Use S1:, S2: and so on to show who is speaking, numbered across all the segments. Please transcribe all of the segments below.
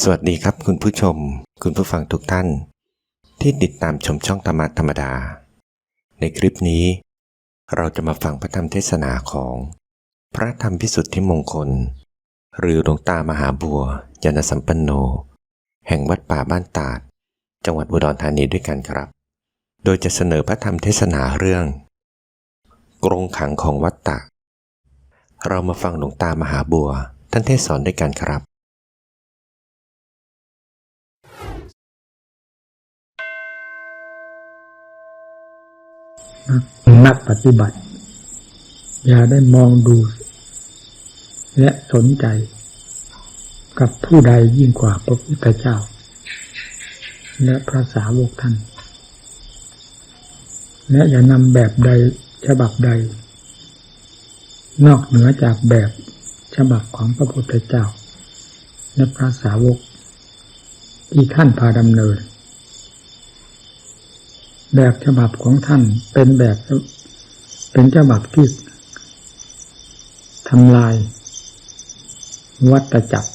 S1: สวัสดีครับคุณผู้ชมคุณผู้ฟังทุกท่านที่ติดตามชมช่องธรรมะธรรมดาในคลิปนี้เราจะมาฟังพระธรรมเทศนาของพระธรรมพิสุทธิมงคลหรือหลวงตามหาบัวยานสัมปันโนแห่งวัดป่าบ้านตาดจังหวัดอุดรธานีด้วยกันครับโดยจะเสนอพระธรรมเทศนาเรื่องกรงขังของวัฏฏะเรามาฟังหลวงตามหาบัวท่านเทศสอนด้วยกันครับ
S2: นักปฏิบัติอย่าได้มองดูและสนใจกับผู้ใดยิ่งกว่าพระพุทธเจ้าและพระสาวกท่านและอย่านำแบบใดฉบับใดนอกเหนือจากแบบฉบับของพระพุทธเจ้าและพระสาวกที่ท่านพาดำเนินแบบฉบับของท่านเป็นฉบับที่ทำลายวัฏจักร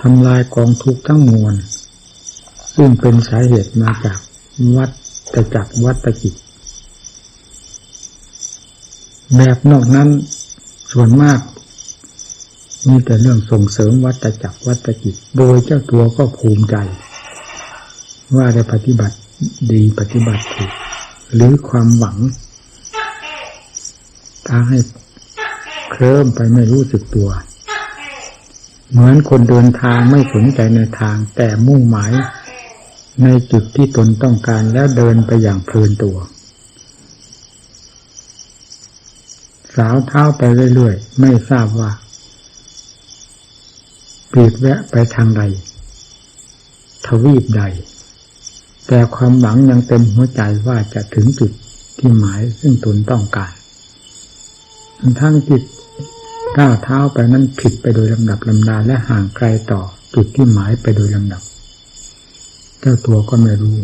S2: ทำลายกองทุกข์ทั้งมวลซึ่งเป็นสาเหตุมาจากวัฏจักรวัฏจิตแบบนอกนั้นส่วนมากมีแต่เรื่องส่งเสริมวัฏจักรวัฏจิตโดยเจ้าตัวก็ภูมิใจว่าได้ปฏิบัติดีปฏิบัติถูกหรือความหวังพาให้เคลิ้มไปไม่รู้สึกตัวเหมือนคนเดินทางไม่สนใจในทางแต่มุ่งหมายในจุดที่ตนต้องการแล้วเดินไปอย่างเพลินตัวสาวเท้าไปเรื่อยๆไม่ทราบว่าปลีกแวะไปทางใดทวีปใดแต่ความหวังยังเต็มหัวใจว่าจะถึงจุดที่หมายซึ่งตนต้องการทั้งจิตก้าวเท้าไปนั้นผิดไปโดยลำดับลำดาและห่างไกลต่อจุดที่หมายไปโดยลำดับเจ้าตัวก็ไม่รู้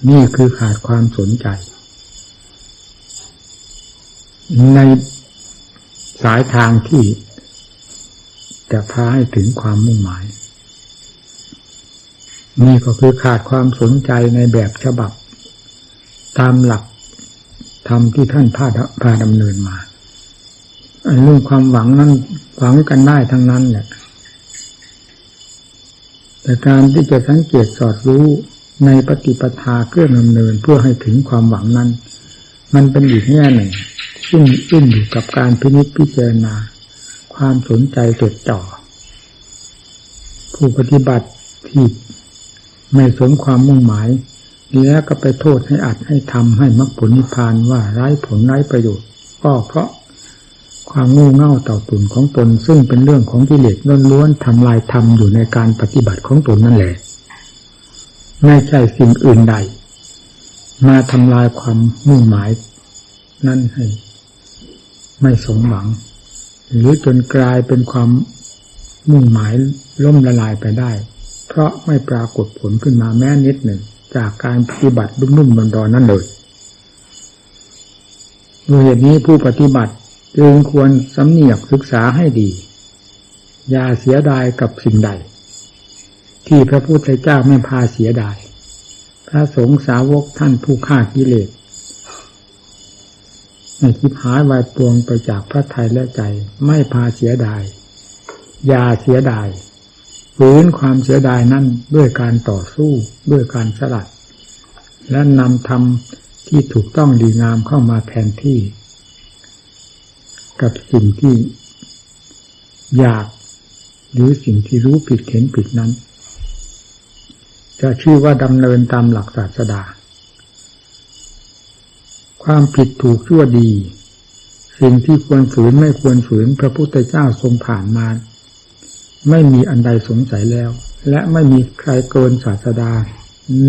S2: นี่คือขาดความสนใจในสายทางที่จะพาให้ถึงความมุ่งหมายนี่ก็คือขาดความสนใจในแบบฉบับตามหลักธรรมที่ท่านพาดำเนินมาเรื่องความหวังนั้นหวังกันได้ทั้งนั้นแหละแต่การที่จะสังเกตสอดรู้ในปฏิปทาเครื่องดำเนินเพื่อให้ถึงความหวังนั้นมันเป็นอีกแง่หนึ่งซึ่งอยู่กับการพินิจพิจารณาความสนใจจดจ่อผู้ปฏิบัติที่ไม่สมความมุ่งหมายแล้วก็ไปโทษให้อัดให้ทำให้มรรคผลนิพพานว่าไร้ผลไร้ประโยชน์ก็เพราะความโง่เง่าเต่าตุ่นของตนซึ่งเป็นเรื่องของกิเลสล้วนๆทำลายธรรมอยู่ในการปฏิบัติของตนนั่นแหละไม่ใช่สิ่งอื่นใดมาทำลายความมุ่งหมายนั้นให้ไม่สมหวังหรือจนกลายเป็นความมุ่งหมายล่มละลายไปได้เพราะไม่ปรากฏผลขึ้นมาแม้นิดหนึ่งจากการปฏิบัตินุ่มๆดอนๆนั่นเลยโดยเหตุนี้ผู้ปฏิบัติจึงควรสำเนียกศึกษาให้ดีอย่าเสียดายกับสิ่งใดที่พระพุทธเจ้าไม่พาเสียดายพระสงฆ์สาวกท่านผู้ฆ่ากิเลสให้คิดหายวายปวงไปจากพระทัยและใจไม่พาเสียดายอย่าเสียดายฝืนความเสียดายนั้นด้วยการต่อสู้ด้วยการสลัดและนำธรรมที่ถูกต้องดีงามเข้ามาแทนที่กับสิ่งที่อยากหรือสิ่งที่รู้ผิดเห็นผิดนั้นจะชื่อว่าดำเนินตามหลักศาสดาความผิดถูกชั่วดีสิ่งที่ควรฝืนไม่ควรฝืนพระพุทธเจ้าทรงผ่านมาไม่มีอันใดสงสัยแล้วและไม่มีใครเกินศาสดา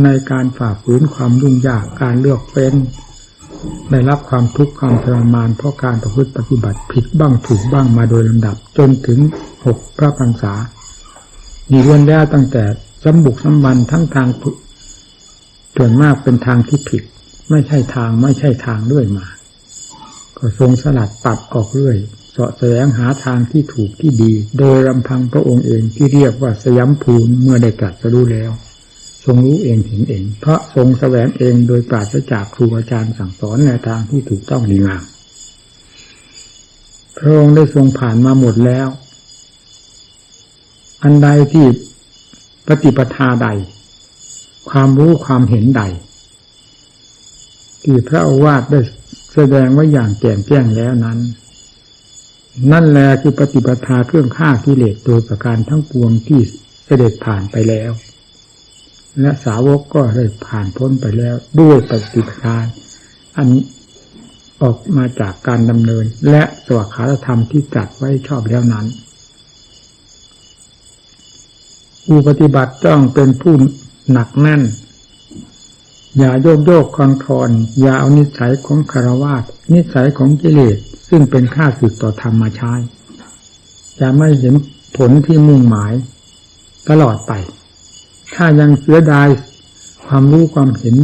S2: ในการฝ่าฝืนความยุ่งยากการเลือกเฟ้นได้รับความทุกข์ความทรมานเพราะการประพฤติปฏิบัติผิดบ้างถูกบ้างมาโดยลำดับจนถึง6 พระพรรษามีล้วนแล้วตั้งแต่สมบุกสมบันทั้งทางส่วนมากเป็นทางที่ผิดไม่ใช่ทางเรื่อยมาก็ทรงสลัดตัดออกเรื่อย เสาะแสวงหาทางที่ถูกที่ดีโดยลำพังพระองค์เองที่เรียกว่าสยามภูมิเมื่อได้ตรัสรู้แล้วทรงรู้เองเห็นเองเพราะทรงแสวงเองโดยปราศจากครูอาจารย์สั่งสอนในทางที่ถูกต้องดีงามพระองค์ได้ทรงผ่านมาหมดแล้วอันใดที่ปฏิปทาใดความรู้ความเห็นใดที่พระโอวาทได้แสดงไว้อย่างแจ่มแจ้งแล้วนั้นนั่นแหละคือปฏิปทาเครื่องฆ่ากิเลสโดยประการทั้งปวงที่เสด็จผ่านไปแล้วและสาวกก็ได้ผ่านพ้นไปแล้วด้วยปฏิปทาอันออกมาจากการดำเนินและสวขาธรรมที่จัดไว้ชอบแล้วนั้นผู้ปฏิบัติต้องเป็นผู้หนักแน่นอย่าโยกคลอนอย่าเอานิสัยของคฤหัสถ์นิสัยของกิเลสซึ่งเป็นข้าศึกต่อธรรมมาใช้จะไม่เห็นผลที่มุ่งหมายตลอดไปถ้ายังเสียดายความรู้ความเห็น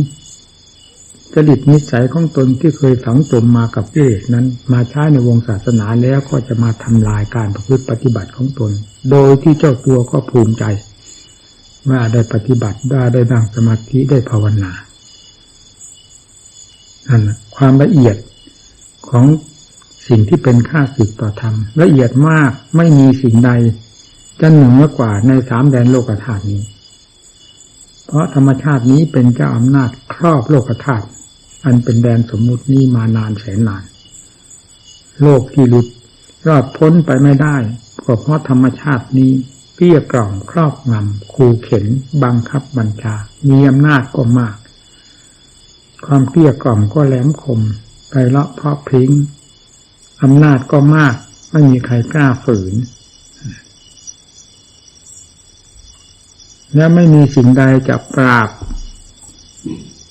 S2: จริตนิสัยของตนที่เคยฝังจมมากับกิเลสนั้นมาใช้ในวงศาสนาแล้วก็จะมาทำลายการประพฤติปฏิบัติของตนโดยที่เจ้าตัวก็ภูมิใจว่าได้ปฏิบัติได้นั่งสมาธิได้ภาวนานั่นความละเอียดของสิ่งที่เป็นข้าศึกต่อธรรมละเอียดมากไม่มีสิ่งใดจะเหนือกว่าในสามแดนโลกธาตุนี้เพราะธรรมชาตินี้เป็นเจ้าอำนาจครอบโลกธาตุอันเป็นแดนสมมุตินี้มานานแสนนานโลกที่หลุดรอดพ้นไปไม่ได้ก็เพราะธรรมชาตินี้เกลี้ยกล่อมครอบงำขู่เข็นบังคับบัญชามีอำนาจก็มากความเกลี้ยกล่อมก็แหลมคมไพเราะเพราะพริ้งอำนาจก็มากไม่มีใครกล้าฝืนและไม่มีสิ่งใดจะปราบ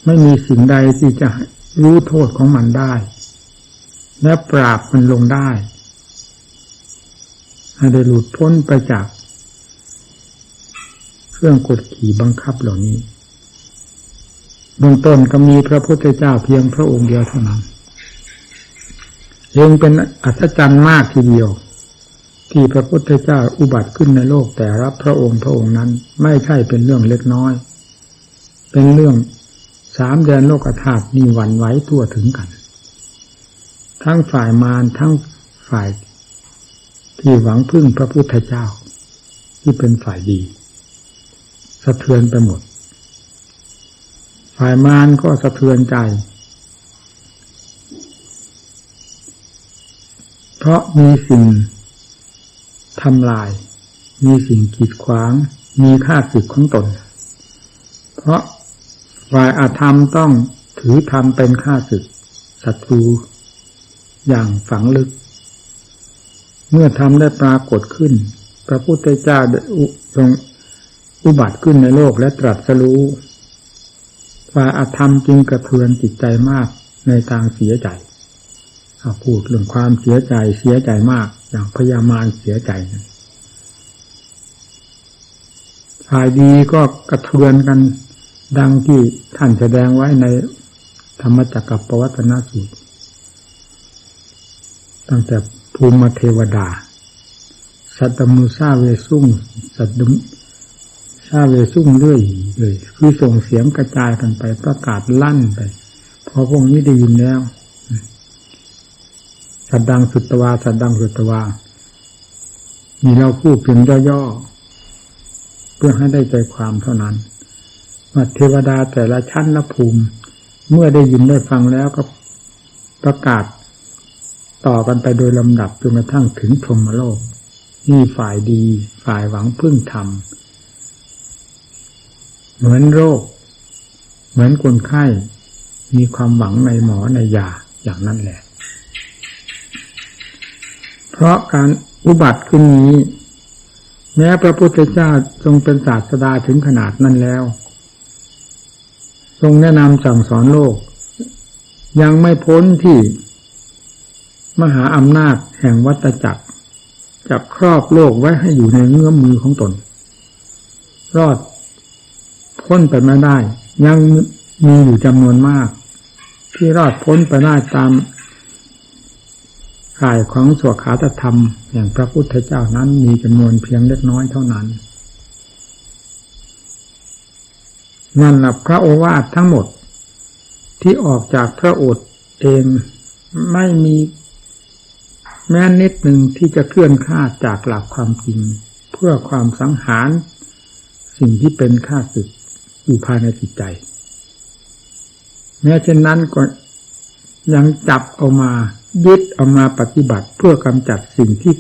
S2: ไม่มีสิ่งใดที่จะรู้โทษของมันได้และปราบมันลงได้ให้ได้หลุดพ้นไปจากเครื่องกดขี่บังคับเหล่านี้เบื้องต้นก็มีพระพุทธเจ้าเพียงพระองค์เดียวเท่านั้นยังเป็นอัศจรรย์มากทีเดียวที่พระพุทธเจ้าอุบัติขึ้นในโลกแต่รับพระองค์นั้นไม่ใช่เป็นเรื่องเล็กน้อยเป็นเรื่องสามแดนโลกธาตุนี่หวั่นไหวทั่วถึงกันทั้งฝ่ายมารทั้งฝ่ายที่หวังพึ่งพระพุทธเจ้าที่เป็นฝ่ายดีสะเทือนไปหมดฝ่ายมารก็สะเทือนใจเพราะมีสิ่งทำลายมีสิ่งกีดขวางมีข้าศึกของตนเพราะฝ่ายอาธรรมต้องถือธรรมเป็นข้าศึกศัตรูอย่างฝังลึกเมื่อธรรมได้ปรากฏขึ้นพระพุทธเจ้าทรงอุบัติขึ้นในโลกและตรัสรู้ฝ่ายอาธรรมจึงกระเทือนจิตใจมากในทางเสียใจพูดเรื่องความเสียใจมากอย่างพยามารเสียใจฝ่ายดีก็กระเทือนกันดังที่ท่านแสดงไว้ในธรรมจักรปวัตตนสูตรตั้งแต่ภูมิเทวดาสัตตมุสาเวสุงสัตตมุสาเวสุงเรื่อยเลยคือส่งเสียงกระจายกันไปประกาศลั่นไปพอพวกนี้ได้ยินแล้วสัตดังสุตวาสัตดังสุตวามีเราพูดเพียงย่อๆเพื่อให้ได้ใจความเท่านั้นว่าเทวดาแต่ละชั้นละภูมิเมื่อได้ยินได้ฟังแล้วก็ประกาศต่อกันไปโดยลำดับจนกระทั่งถึงพรหมโลกนี่ฝ่ายดีฝ่ายหวังพึ่งธรรมเหมือนโรคเหมือนคนไข้มีความหวังในหมอในยาอย่างนั้นแหละเพราะการอุบัติขึ้นนี้แม้พระพุทธเจ้าทรงเป็นศาสดาถึงขนาดนั้นแล้วทรงแนะนำสั่งสอนโลกยังไม่พ้นที่มหาอำนาจแห่งวัฏจักรจะครอบโลกไว้ให้อยู่ในเงื้อมมือของตนรอดพ้นไปไม่ได้ยังมีอยู่จำนวนมากที่รอดพ้นไปได้ตาม ข่ายของสวขาตธรรมแห่งพระพุทธเจ้านั้นมีจำนวนเพียงเล็กน้อยเท่านั้นนั่นแหละพระโอวาททั้งหมดที่ออกจากพระโอษฐ์เองไม่มีแม้นิดหนึ่งที่จะเคลื่อนคลาดจากหลักความจริงเพื่อความสังหารสิ่งที่เป็นข้าศึกอยู่ภายในจิตใจแม้เช่นนั้นก็ยังจับเอามายึดเอามาปฏิบัติเพื่อกำจัดสิ่งที่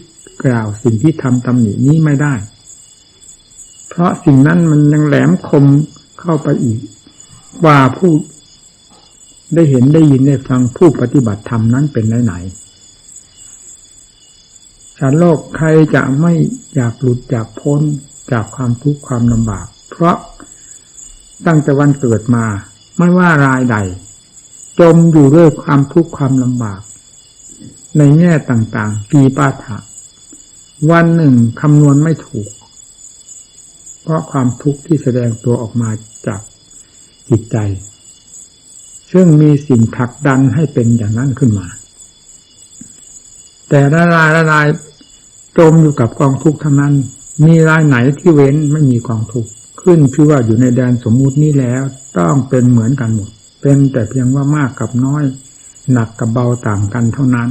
S2: กล่าวสิ่งที่ทำตำหนินี้ไม่ได้เพราะสิ่งนั้นมันยังแหลมคมเข้าไปอีกว่าผู้ได้เห็นได้ยินได้ฟังผู้ปฏิบัติธรรมนั้นเป็นไหนชาติโลกใครจะไม่อยากหลุดจากพ้นจากความทุกข์ความลำบากเพราะตั้งแต่วันเกิดมาไม่ว่ารายใดจมอยู่ด้วยความทุกข์ความลำบากในแง่ต่างๆปีปาถะวันหนึ่งคำนวณไม่ถูกเพราะความทุกข์ที่แสดงตัวออกมาจากจิตใจซึ่งมีสิ่งผลักดันให้เป็นอย่างนั้นขึ้นมาแต่ละรายจมอยู่กับกองทุกข์ทั้งนั้นมีรายไหนที่เว้นไม่มีกองทุกข์ขึ้นชื่อว่าอยู่ในแดนสมมุตินี้แล้วต้องเป็นเหมือนกันหมดเป็นแต่เพียงว่ามากกับน้อยหนักกับเบาต่างกันเท่านั้น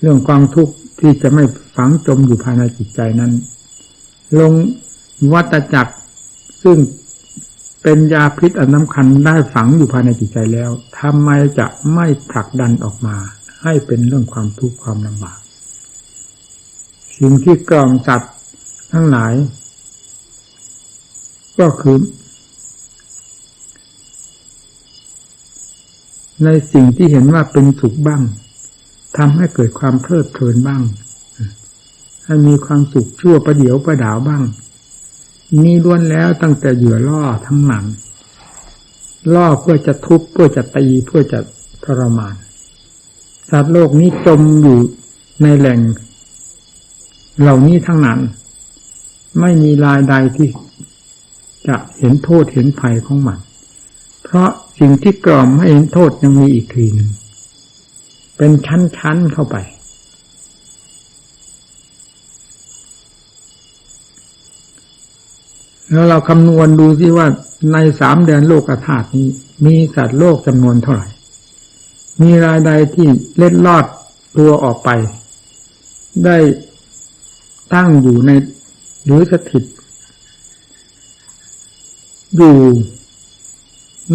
S2: เรื่องความทุกข์ที่จะไม่ฝังจมอยู่ภายในจิตใจนั้นลงวัฏจักรซึ่งเป็นยาพิษอันสำคัญได้ฝังอยู่ภายในจิตใจแล้วทำไมจะไม่ผลักดันออกมาให้เป็นเรื่องความทุกข์ความลำบากสิ่งที่กล่อมสัตว์ทั้งหลายก็คือในสิ่งที่เห็นว่าเป็นสุขบ้างทำให้เกิดความเพลิดเพลินบ้างให้มีความสุขชั่วประเดี๋ยวประดาวบ้างนี่ล้วนแล้วตั้งแต่เหยื่อล่อทั้งนั้นล่อเพื่อจะทุบเพื่อจะตีเพื่อจะทรมานสัตว์โลกนี้จมอยู่ในแหล่งเหล่านี้ทั้งนั้นไม่มีรายใดที่จะเห็นโทษเห็นภัยของมันเพราะสิ่งที่กล่อมให้เห็นโทษยังมีอีกทีหนึ่งเป็นชั้นๆเข้าไปแล้วเราคำนวณดูสิว่าใน3 แดนโลกธาตุนี้มีสัตว์โลกจำนวนเท่าไหร่มีรายใดที่เล็ดลอดตัวออกไปได้ตั้งอยู่ในหรือสถิตอยู่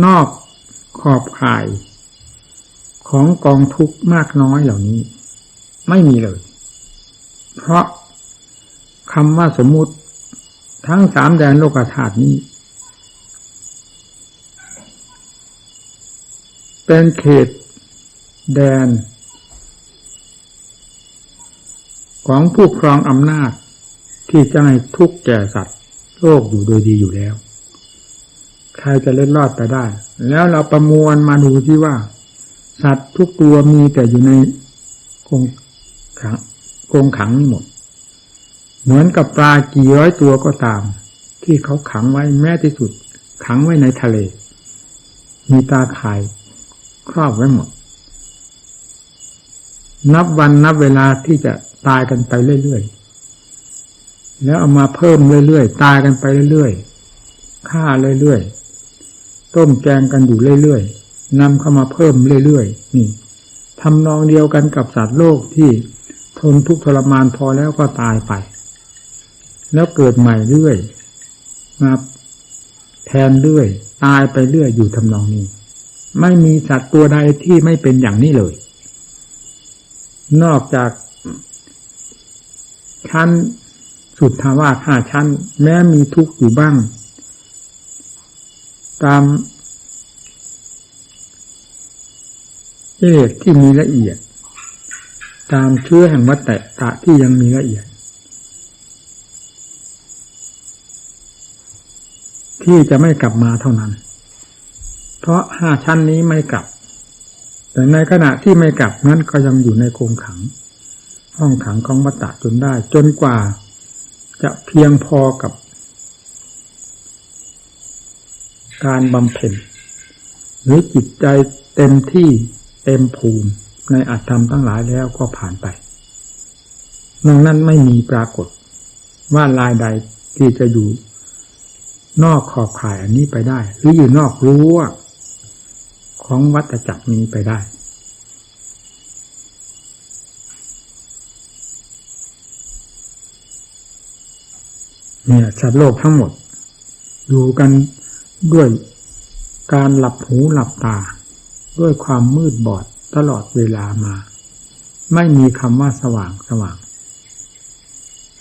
S2: นอกขอบข่ายของกองทุกข์มากน้อยเหล่านี้ไม่มีเลยเพราะคำว่าสมมุติทั้ง3 แดนโลกธาตุนี้เป็นเขตแดนของผู้ครองอำนาจที่จะให้ทุกข์แก่สัตว์โลกอยู่โดยดีอยู่แล้วใครจะเล็ดลอดไปได้แล้วเราประมวลมาดูที่ว่าสัตว์ทุกตัวมีแต่อยู่ในกรงขังนี่หมดเหมือนกับปลากี่ร้อยตัวก็ตามที่เขาขังไว้แม้ที่สุดขังไว้ในทะเลมีตาข่ายครอบไว้หมดนับวันนับเวลาที่จะตายกันไปเรื่อยๆแล้วเอามาเพิ่มเรื่อยๆตายกันไปเรื่อยๆฆ่าเรื่อยๆต้มแกงกันอยู่เรื่อยๆนำเข้ามาเพิ่มเรื่อยๆนี่ทำนองเดียวกันกับสัตว์โลกที่ทนทุกข์ทรมานพอแล้วก็ตายไปแล้วเกิดใหม่เรื่อยมาแทนเรื่อยตายไปเรื่อยอยู่ทำนองนี้ไม่มีสัตว์ตัวใดที่ไม่เป็นอย่างนี้เลยนอกจากชั้นสุทธาวาส5 ชั้นแม้มีทุกข์อยู่บ้างตามกิเลสที่มีละเอียดตามเชื้อแห่งวัฏฏะที่ยังมีละเอียดที่จะไม่กลับมาเท่านั้นเพราะ5 ชั้นนี้ไม่กลับแต่ในขณะที่ไม่กลับนั้นก็ยังอยู่ในกรงขังห้องขังของวัฏฏะจนได้จนกว่าจะเพียงพอกับการบำเพ็ญหรือจิตใจเต็มที่เต็มภูมิ ในอัตธรรมทั้งหลายแล้วก็ผ่านไปนอกนั้นไม่มีปรากฏว่าลายใดที่จะอยู่นอกขอบข่ายอันนี้ไปได้หรืออยู่นอกรั้วของวัฏจักรนี้ไปได้เนี่ยสัตว์โลกทั้งหมดอยู่กันด้วยการหลับหูหลับตาด้วยความมืดบอดตลอดเวลามาไม่มีคำว่าสว่าง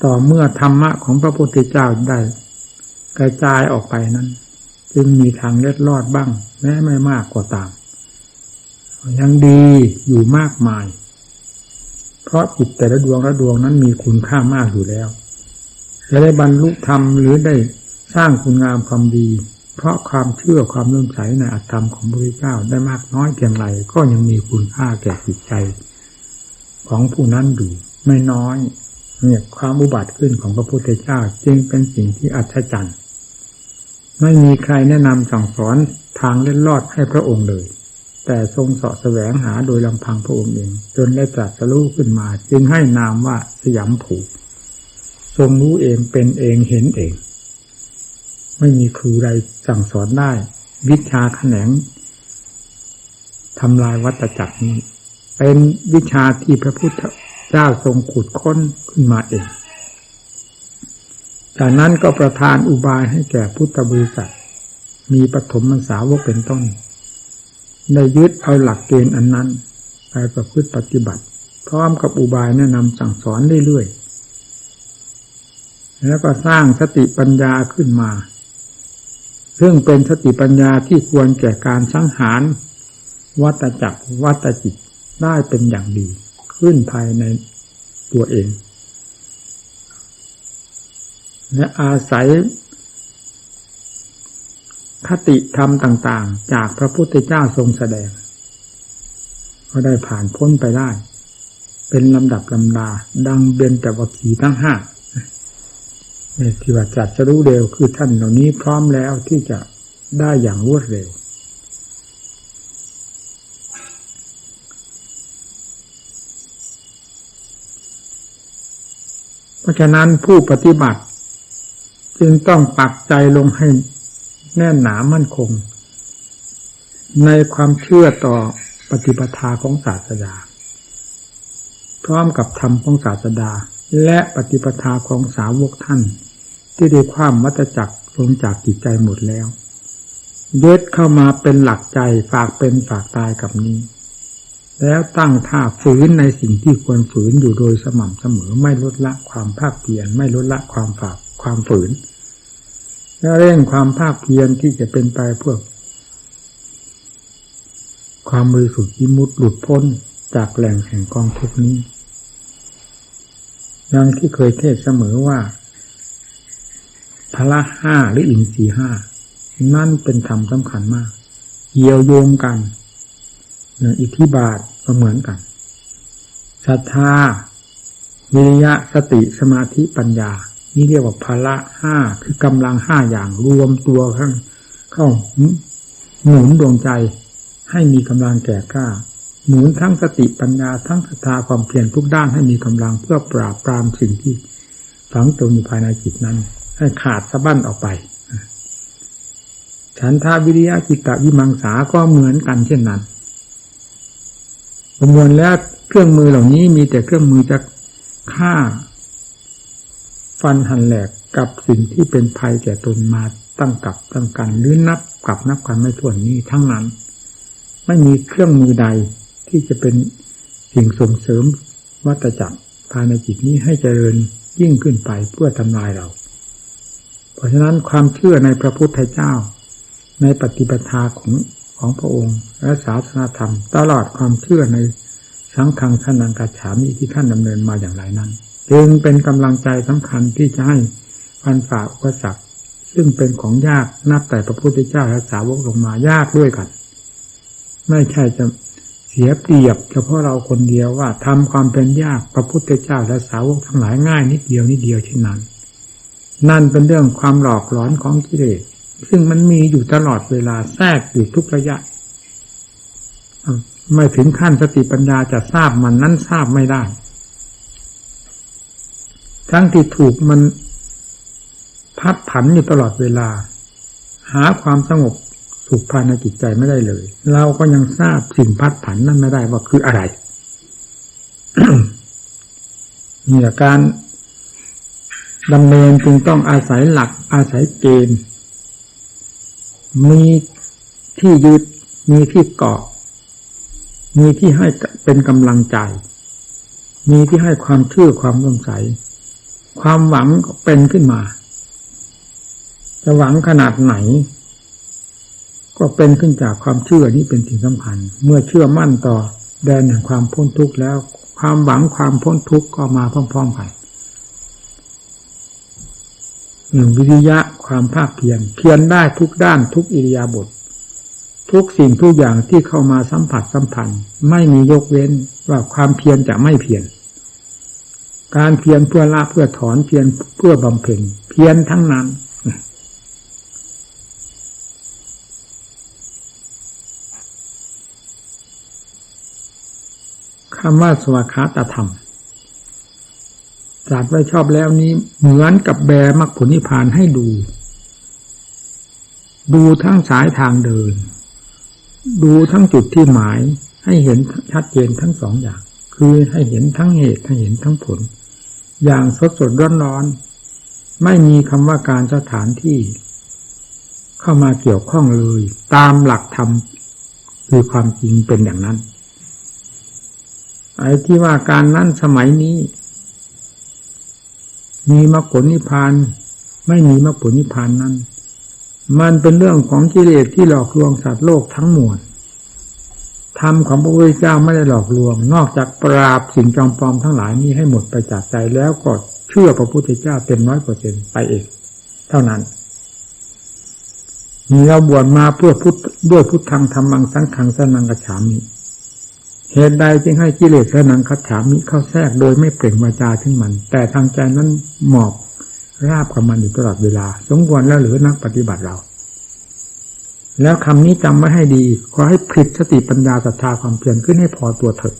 S2: ต่อเมื่อธรรมะของพระพุทธเจ้าได้กระจายออกไปนั้นจึงมีทางเล็ดลอดบ้างแม้ไม่มากกว่าตามยังดีอยู่มากมายเพราะจิตแต่ละดวงละดวงนั้นมีคุณค่ามากอยู่แล้วจะได้บรรลุธรรมหรือได้สร้างคุณงามความดีเพราะความเชื่อความเลื่อมใสในอัตธรรมของพระพุทธเจ้าได้มากน้อยเพียงไรก็ยังมีคุณค่าแก่จิตใจของผู้นั้นอยู่ไม่น้อยเนี่ยความอุบัติขึ้นของพระพุทธเจ้าจึงเป็นสิ่งที่อัศจรรย์ไม่มีใครแนะนำสั่งสอนทางเล็ดลอดให้พระองค์เลยแต่ทรงเสาะแสวงหาโดยลำพังพระองค์เองจนได้ตรัสรู้ขึ้นมาจึงให้นามว่าสยามภูทรงรู้เองเป็นเองเห็นเองไม่มีครูใดสั่งสอนได้วิชาแขนงทำลายวัฏจักรนี้เป็นวิชาที่พระพุทธเจ้าทรงขุดค้นขึ้นมาเองจากนั้นก็ประทานอุบายให้แก่พุทธบริษัทมีปฐมสาวกเป็นต้นได้ยึดเอาหลักเกณฑ์อันนั้นไปประพฤติปฏิบัติพร้อมกับอุบายแนะนำสั่งสอนเรื่อยๆแล้วก็สร้างสติปัญญาขึ้นมาซึ่งเป็นสติปัญญาที่ควรแก่การสังหารวัฏจักรวัฏจิตได้เป็นอย่างดีขึ้นภายในตัวเองและอาศัยคติธรรมต่างๆจากพระพุทธเจ้าทรงแสดงก็ได้ผ่านพ้นไปได้เป็นลำดับลำดาดังเบญจวัคคีย์ทั้งห้าที่ว่าจัดจะรู้เร็วคือท่านเหล่านี้พร้อมแล้วที่จะได้อย่างรวดเร็วเพราะฉะนั้นผู้ปฏิบัติจึงต้องปักใจลงให้แน่นหนามั่นคงในความเชื่อต่อปฏิปทาของศาสดาพร้อมกับธรรมของศาสดาและปฏิปทาของสาวกท่านที่ได้ความวัฏจักรลงจากจิตใจหมดแล้วยึดเข้ามาเป็นหลักใจฝากเป็นฝากตายกับนี้แล้วตั้งท่าฝืนในสิ่งที่ควรฝืนอยู่โดยสม่ำเสมอไม่ลดละความภาคเพียรไม่ลดละความฝืนและเร่งความภาคเพียรที่จะเป็นไปเพื่อความบริสุทธิ์วิมุตติหลุดพ้นจากแหล่งแห่งกองทุกข์นี้ดังที่เคยเทศเสมอว่าพละห้าหรืออินทรีย์ห้านั่นเป็นธรรมสำคัญมากเกี่ยวโยงกันอิทธิบาทก็เหมือนกันศรัทธาวิริยะสติสมาธิปัญญานี่เรียกว่าพละห้าคือกำลังห้าอย่างรวมตัวเข้าหนุนดวงใจให้มีกำลังแก่กล้าหนุนทั้งสติปัญญาทั้งศรัทธาความเพียรทุกด้านให้มีกำลังเพื่อปราบปรามสิ่งที่ฝังตัวอยู่ภายในจิตนั้นให้ขาดสะบั้นออกไปฉันทาวิริยะจิตตวิมังสาก็เหมือนกันเช่นนั้นประมวลแล้วเครื่องมือเหล่านี้มีแต่เครื่องมือจะฆ่าฟันหันแหลกกับสิ่งที่เป็นภัยแก่ตนมาตั้งกับตั้งกันหรือนับกันไม่ถ้วนนี้ทั้งนั้นไม่มีเครื่องมือใดที่จะเป็นสิ่งส่งเสริมวัฏจักรภายในจิตนี้ให้เจริญยิ่งขึ้นไปเพื่อทำลายเราเพราะฉะนั้นความเชื่อในพระพุทธเจ้าในปฏิปทาของพระองค์และศาสนธรรมตลอดความเชื่อในสังฆังสนังกัจฉามิที่ท่านดำเนินมาอย่างไรนั้นจึงเป็นกำลังใจสำคัญที่จะให้ฟันฝ่าอุปสรรคซึ่งเป็นของยากนับแต่พระพุทธเจ้าและสาวกลงมายากด้วยกันไม่ใช่จะเสียเปรียบเฉพาะเราคนเดียวว่าทำความเป็นยากพระพุทธเจ้าและสาวกทั้งหลายง่ายนิดเดียวเช่นนั้นนั่นเป็นเรื่องความหลอกหลอนของกิเลสซึ่งมันมีอยู่ตลอดเวลาแทรกอยู่ทุกระยะ ไม่ถึงขั้นสติปัญญาจะทราบมันนั้นทราบไม่ได้ทั้งที่ถูกมันพัดผันอยู่ตลอดเวลาหาความสงบสุขภายในจิตใจไม่ได้เลยเราก็ยังทราบสิ่งพัดผันนั้นไม่ได้ว่าคืออะไร นี่แหละการดำเนินจึงต้องอาศัยหลักอาศัยเกณฑ์มีที่ยึดมีที่เกาะมีที่ให้เป็นกำลังใจมีที่ให้ความเชื่อความร่วมใสความหวังก็เป็นขึ้นมาจะหวังขนาดไหนก็เป็นขึ้นจากความเชื่อนี้เป็นสิ่งสำคัญเมื่อเชื่อมั่นต่อแดนแห่งความพ้นทุกข์แล้วความหวังความพ้นทุกข์ก็มาพร้อมๆกันวิริยะความภาคเพียรเพียรได้ทุกด้านทุกอิริยาบถทุกสิ่งทุกอย่างที่เข้ามาสัมผัสสัมพันธ์ไม่มียกเว้นว่าความเพียรจะไม่เพียรการเพียรเพื่อละเพื่อถอนเพียรเพื่อบำเพ็ญเพียรทั้งนั้นคำว่าสวากขาตธรรมตรัสไว้ชอบแล้วนี้เหมือนกับแบมรรคผลนิพพานให้ดูทั้งสายทางเดินดูทั้งจุดที่หมายให้เห็นชัดเจนทั้งสองอย่างคือให้เห็นทั้งเหตุให้เห็นทั้งผลอย่างสดร้อนไม่มีคำว่าการสถานที่เข้ามาเกี่ยวข้องเลยตามหลักธรรมคือความจริงเป็นอย่างนั้นไอ้ที่ว่าการนั้นสมัยนี้มีมรรคผลนิพพานไม่มีมรรคผลนิพพานนั้นมันเป็นเรื่องของกิเลสที่หลอกลวงสัตว์โลกทั้งมวลธรรมของพระพุทธเจ้าไม่ได้หลอกลวงนอกจากปราบสิ่งจอมปลอมทั้งหลายนี้ให้หมดไปจากใจแล้วก็เชื่อพระพุทธเจ้าเต็ม 100% ไปเองเท่านั้นมีเราบวชมาเพื่อพุทธด้วยพุทธังธรรมังสังฆังสรณังคัจฉามิเหตุใดจึงให้กิเลสสรณังคัจฉามิเข้าแทรกโดยไม่เปล่งวาจาถึงมันแต่ทางใจนั้นหมอบราบกับมันอยู่ตลอดเวลาสมควรแล้วหรือนักปฏิบัติเราแล้วคำนี้จำไว้ให้ดีขอให้ผลิตสติปัญญาศรัทธาความเพียรขึ้นให้พอตัวเถิด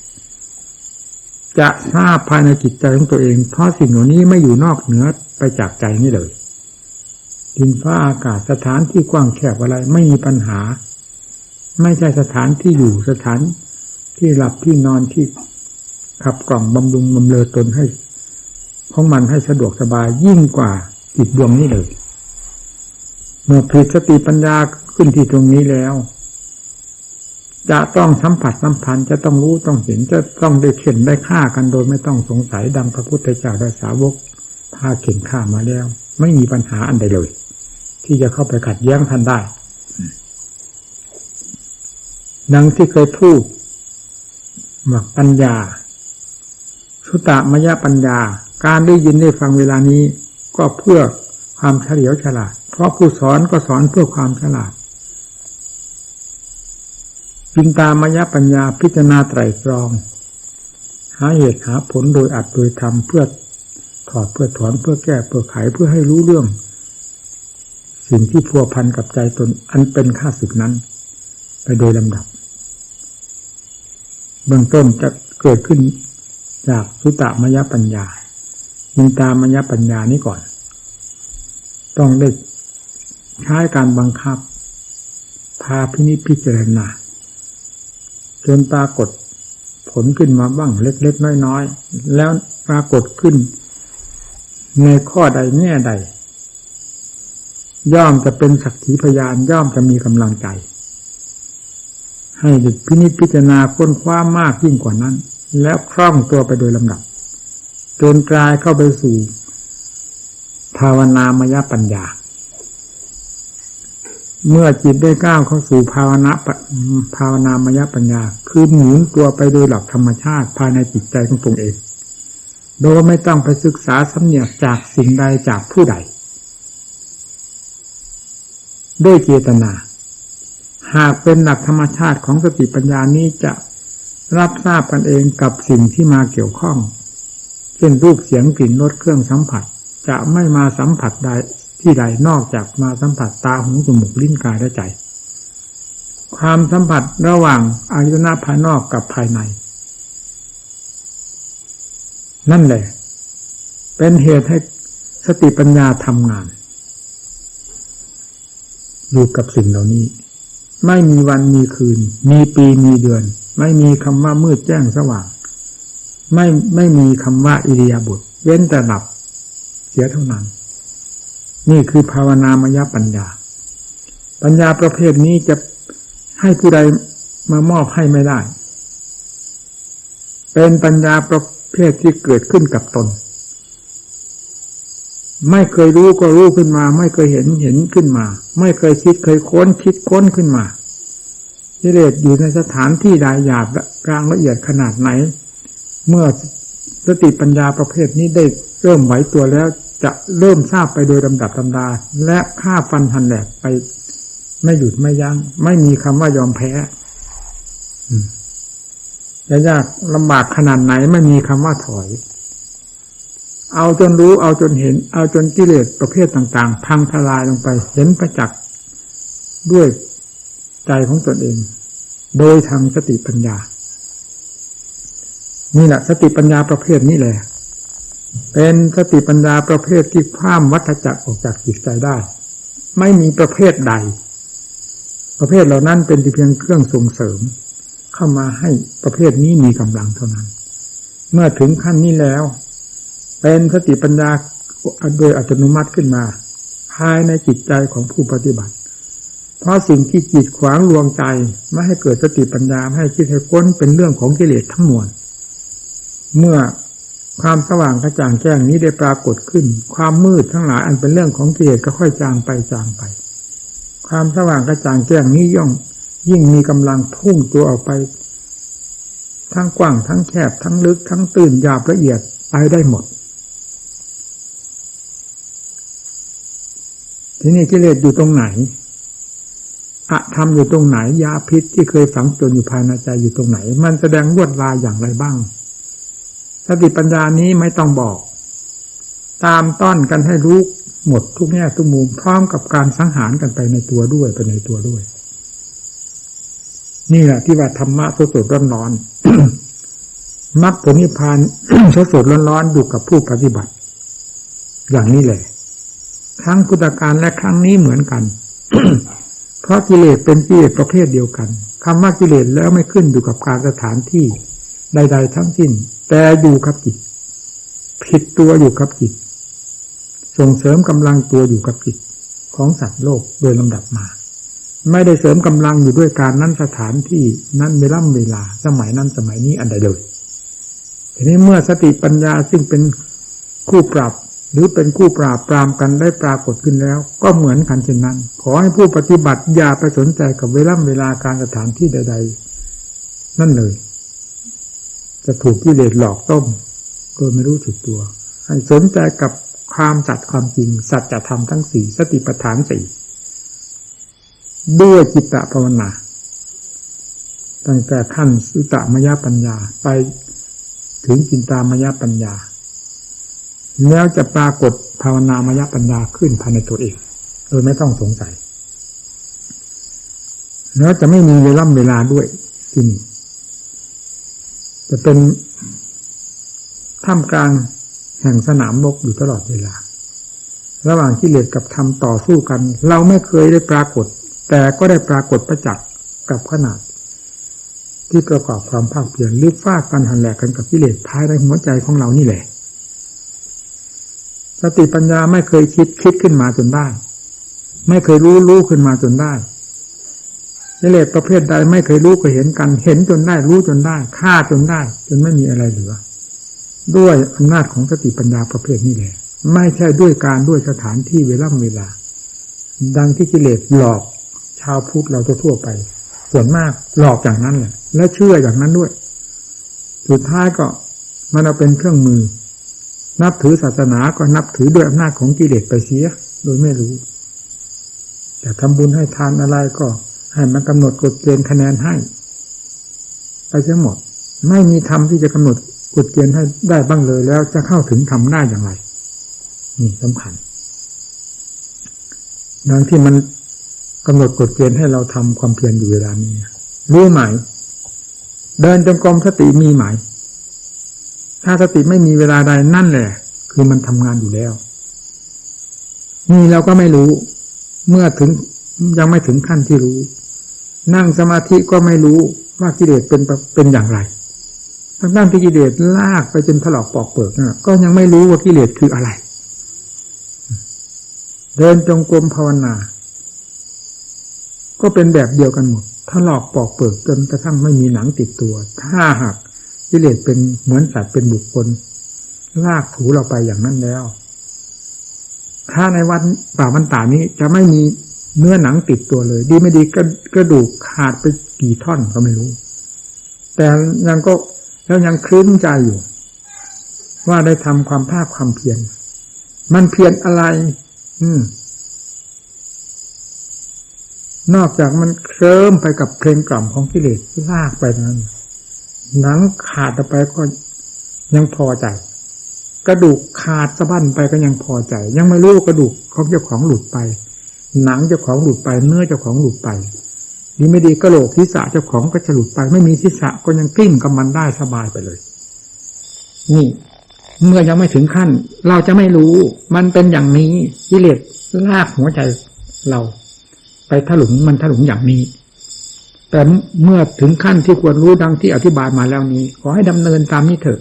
S2: จะทราบภายในจิตใจของตัวเองเพราะสิ่งเหล่านี้ไม่อยู่นอกเหนือไปจากใจนี่เลยดินฟ้าอากาศสถานที่กว้างแคบอะไรไม่มีปัญหาไม่ใช่สถานที่อยู่สถานที่หลับที่นอนที่ขับกล่อมบำรุงบำเรอตนให้ของมันให้สะดวกสบายยิ่งกว่าจิตดวงนี้เลยเมื่อผลิตสติปัญญาขึ้นที่ตรงนี้แล้วจะต้องสัมผัสสัมพันธ์จะต้องรู้ต้องเห็นจะต้องได้เข็นได้ฆ่ากันโดยไม่ต้องสงสัยดังพระพุทธเจ้าและสาวกพาเข็นฆ่ามาแล้วไม่มีปัญหาอันใดเลยที่จะเข้าไปขัดแย้งท่านได้ดังที่เคยพูดว่าปัญญาสุตตมยปัญญาการได้ยินได้ฟังเวลานี้ก็เพื่อความเฉลียวฉลาดเพราะผู้สอนก็สอนเพื่อความฉลาดจินตามยปัญญาพิจารณาไตร่ตรองหาเหตุหาผลโดยอัดโดยทำเพื่อถอดเพื่อถอนเพื่อแก้เพื่อไขเพื่อให้รู้เรื่องสิ่งที่พัวพันกับใจตนอันเป็นข้าศึกนั้นไปโดยลำดับเบื้องต้นจะเกิดขึ้นจากสุตตมยปัญญาจินตามยปัญญานี้ก่อนต้องได้ใช้การบังคับพาพินิจพิจารณาจนปรากฏผลขึ้นมาบ้างเล็กๆน้อยๆแล้วปรากฏขึ้นในข้อใดแง่ใดย่อมจะเป็นสักขีพยานย่อมจะมีกำลังใจให้ดึกพินิจพิจารณาค้นคว้ามากยิ่งกว่านั้นแล้วคล่องตัวไปโดยลำดับจนกลายเข้าไปสู่ภาวนามยปัญญาเมื่อจิตได้ก้าวเข้าสู่ภาวนามยปัญญาคือหมุนตัวไปโดยหลักธรรมชาติภายในจิตใจของตนเองโดยไม่ต้องไปศึกษาสำเนียกจากสิ่งใดจากผู้ใดด้วยเจตนาหากเป็นหลักธรรมชาติของสติปัญญานี้จะรับทราบกันเองกับสิ่งที่มาเกี่ยวข้องเช่นรูปเสียงกลิ่นรสเครื่องสัมผัสจะไม่มาสัมผัสใดที่ใดนอกจากมาสัมผัสตาหูจมูกลิ้นกายและใจ ความสัมผัสระหว่างอายตนะภายนอกกับภายในนั่นแหละเป็นเหตุให้สติปัญญาทำงานอยู่กับสิ่งเหล่านี้ไม่มีวันมีคืนมีปีมีเดือนไม่มีคำว่ามืดแจ้งสว่างไม่มีคำว่าอิริยาบถเว้นแต่หลับเสียเท่านั้นนี่คือภาวนามยปัญญาปัญญาประเภทนี้จะให้ผู้ใดมามอบให้ไม่ได้เป็นปัญญาประเภทที่เกิดขึ้นกับตนไม่เคยรู้ก็รู้ขึ้นมาไม่เคยเห็นขึ้นมาไม่เคยคิดเคยค้นขึ้นมากิเลสอยู่ในสถานที่ใดหยาบกลางละเอียดขนาดไหนเมื่อสติปัญญาประเภทนี้ได้เริ่มไหวตัวแล้วจะเริ่มทราบไปโดยลำดับลำดาและฆ่าฟันหันแหลกไปไม่หยุดไม่ยั้งไม่มีคำว่ายอมแพ้จะยากลำบากขนาดไหนไม่มีคำว่าถอยเอาจนรู้เอาจนเห็นเอาจนกิเลสประเภทต่างๆพังทลายลงไปเห็นประจักษ์ด้วยใจของตนเองโดยทางสติปัญญานี่แหละสติปัญญาประเภทนี้แหละเป็นสติปัญญาประเภทที่ข้ามวัฏจักรออกจากจิตใจได้ไม่มีประเภทใดประเภทเหล่านั้นเป็นเพียงเครื่องส่งเสริมเข้ามาให้ประเภทนี้มีกำลังเท่านั้นเมื่อถึงขั้นนี้แล้วเป็นสติปัญญาโดยอัตโนมัติขึ้นมาภายในจิตใจของผู้ปฏิบัติเพราะสิ่งที่จิตขวางลวงใจไม่ให้เกิดสติปัญญาไม่ให้คิดให้ค้นเป็นเรื่องของกิเลสทั้งมวลเมื่อความสว่างกระจ่างแจ้งนี้ได้ปรากฏขึ้นความมืดทั้งหลายอันเป็นเรื่องของกิเลสก็ค่อยจางไปความสว่างกระจ่างแจ้งนี้ยิ่งมีกำลังพุ่งตัวออกไปทั้งกว้างทั้งแคบทั้งลึกทั้งตื้นหยาบละเอียดไปได้หมดทีนี้กิเลสอยู่ตรงไหนอธรรมอยู่ตรงไหนยาพิษที่เคยฝังจนอยู่ภายในใจอยู่ตรงไหนมันแสดงลวดลายอย่างไรบ้างสติปัญญานี้ไม่ต้องบอกตามต้อนกันให้รู้หมดทุกแง่ทุกมุมพร้อมกับการสังหารกันไปในตัวด้วยนี่แหละที่ว่าธรรมะสดๆร้อนๆ มรรคผลนิพพาน สดๆร้อนๆอยู่กับผู้ปฏิบัติอย่างนี้แหละครั้งพุทธกาลและครั้งนี้เหมือนกัน เพราะกิเลสเป็นกิเลสประเภทเดียวกันคำว่ากิเลสแล้วไม่ขึ้นอยู่กับการสถานที่ใดๆทั้งสิ้นแต่อยู่กับจิตผิดตัวอยู่กับจิตส่งเสริมกำลังตัวอยู่กับจิตของสัตว์โลกโดยลำดับมาไม่ได้เสริมกำลังอยู่ด้วยการนั้นสถานที่นั้นเวลาสมัยนั้นสมัยนี้อันใดเลยทีนี้เมื่อสติปัญญาซึ่งเป็นคู่ปรับหรือเป็นคู่ปราบปรามกันได้ปรากฏขึ้นแล้วก็เหมือนกันเช่นนั้นขอให้ผู้ปฏิบัติอย่าไปสนใจกับเวลาการสถานที่ใดๆนั่นเลยจะถูกกิเลสหลอกต้มโดยไม่รู้สึกตัวให้สนใจกับความสัตย์ความจริงสัจธรรมทั้งสี่สติปัฏฐานสี่ด้วยจิตตภาวนาตั้งแต่ขั้นสุตตมยปัญญาไปถึงจินตามยปัญญาแล้วจะปรากฏภาวนามยปัญญาขึ้นภายในตัวเองโดยไม่ต้องสงสัยแล้วจะไม่มีเวลาด้วยที่นี่จะเป็นท่ามกลางแห่งสนามรบอยู่ตลอดเวลาระหว่างกิเลสกับธรรมต่อสู้กันเราไม่เคยได้ปรากฏแต่ก็ได้ปรากฏประจักษ์กับขนาดที่ประกอบความภาคเพียรหรือฟาดกันหันแหลกกันกับกิเลสภายในหัวใจของเรานี่แหละสติปัญญาไม่เคยคิดขึ้นมาจนได้ไม่เคยรู้ขึ้นมาจนได้กิเลสประเภทใดไม่เคยรู้ก็เห็นกันเห็นจนได้รู้จนได้ฆ่าจนได้จนไม่มีอะไรเหลือด้วยอำนาจของสติปัญญาประเภทนี้แหละไม่ใช่ด้วยสถานที่เวลาดังที่กิเลสหลอกชาวพุทธเราทั่วไปส่วนมากหลอกอย่างนั้นแหละและเชื่ออย่างนั้นด้วยสุดท้ายก็มันเอาเป็นเครื่องมือนับถือศาสนาก็นับถือด้วยอำนาจของกิเลสไปเสียโดยไม่รู้แต่ทำบุญให้ทานอะไรก็ให้มันกำหนดกฎเกณฑ์คะแนนให้ไปเสียหมดไม่มีธรรมที่จะกำหนดกฎเกณฑ์ให้ได้บ้างเลยแล้วจะเข้าถึงธรรมได้อย่างไรนี่สำคัญดังที่มัน กำหนดกฎเกณฑ์ให้เราทำความเพียรอยู่เวลานี้รู้ไหมเดินจงกรมสติมีไหมถ้าสติไม่มีเวลาใดนั่นแหละคือมันทำงานอยู่แล้วนี่เราก็ไม่รู้เมื่อถึงยังไม่ถึงขั้นที่รู้นั่งสมาธิก็ไม่รู้ว่ากิเลสเป็นอย่างไรทั้งที่กิเลสลากไปจนถลอกปอกเปลือกก็ยังไม่รู้ว่ากิเลสคืออะไรเดินจงกรมภาวนาก็เป็นแบบเดียวกันหมดถลอกปอกเปลือกจนกระทั่งไม่มีหนังติดตัวถ้าหากกิเลสเป็นเหมือนสัตว์เป็นบุคคลลากถูเราไปอย่างนั้นแล้วถ้าในวัดป่าบรรดานี้จะไม่มีเนื้อหนังติดตัวเลยดีไม่ดีกระดูกขาดไปกี่ท่อนก็ไม่รู้แต่ยังคลื้นใจอยู่ว่าได้ทำความภาคความเพียรมันเพียรอะไรนอกจากมันเคลิ้มไปกับเพลงกล่อมของกิเลสลากไปนั้นหนังขาดไปก็ยังพอใจกระดูกขาดสะบั้นไปก็ยังพอใจยังไม่รู้กระดูกของเจ้าของหลุดไปหนังเจ้าของหลุดไปเนื้อเจ้าของหลุดไปดีไม่ดีกระโหลกศีรษะเจ้าของก็จะหลุดไปไม่มีศีรษะก็ยังกลิ้งกับมันได้สบายไปเลยนี่เมื่อยังไม่ถึงขั้นเราจะไม่รู้มันเป็นอย่างนี้กิเลสลากหัวใจเราไปถลุงมันถลุงอย่างนี้แต่เมื่อถึงขั้นที่ควรรู้ดังที่อธิบายมาแล้วนี้ขอให้ดำเนินตามนี้เถอะ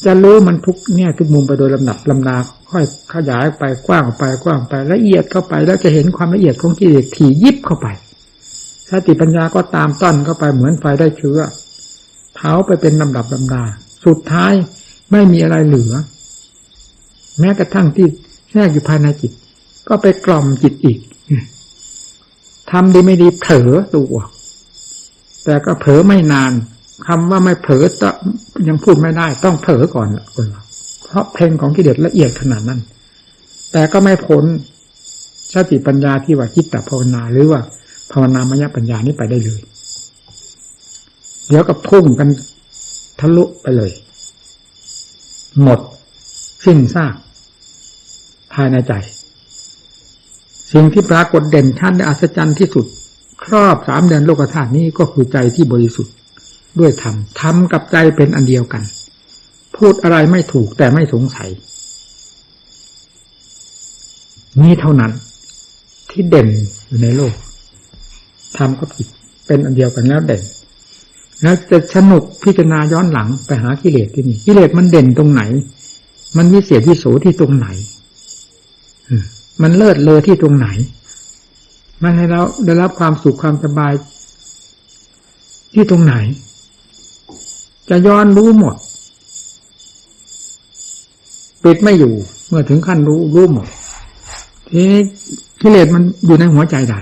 S2: จะรู้มันทุกแง่ทุกมุมไปโดยลำดับลำดาค่อยขยายไปกว้างไปกว้างไปละเอียดเข้าไปแล้วจะเห็นความละเอียดของกิเลสถี่ยิบเข้าไปสติปัญญาก็ตามต้อนเข้าไปเหมือนไฟได้เชื้อเผาไปเป็นลำดับลำดาสุดท้ายไม่มีอะไรเหลือแม้กระทั่งที่แทรกอยู่ภายในจิตก็ไปกล่อมจิตอีกทำดีไม่ดีเผลอตัวแต่ก็เผลอไม่นานคำว่าไม่เผลอยังพูดไม่ได้ต้องเผลอก่อนคนเราเพราะเพลงของกิเลสละเอียดขนาดนั้นแต่ก็ไม่พ้นสติปัญญาที่ว่าจิตตภาวนาหรือว่าภาวนามยปัญญานี้ไปได้เลยเดี๋ยวก็พุ่งกันทะลุไปเลยหมดสิ้นซากภายในใจสิ่งที่ปรากฏเด่นชัดและอัศจรรย์ที่สุดครอบ3 เดือนโลกธาตุนี้ก็คือใจที่บริสุทธิ์ด้วยธรรมกับใจเป็นอันเดียวกันพูดอะไรไม่ถูกแต่ไม่สงสัยนี่เท่านั้นที่เด่นอยู่ในโลกธรรมกับจิตเป็นอันเดียวกันแล้วเด่นแล้วจะสนุกพิจารณาย้อนหลังไปหากิเลสที่นี่กิเลสมันเด่นตรงไหนมันวิเศษวิโสที่ตรงไหนมันเลิศเลอที่ตรงไหนมันให้เราได้รับความสุขความสบายที่ตรงไหนจะย้อนรู้หมดปิดไม่อยู่เมื่อถึงขั้นรู้หมดทีนี้กิเลสมันอยู่ในหัวใจใด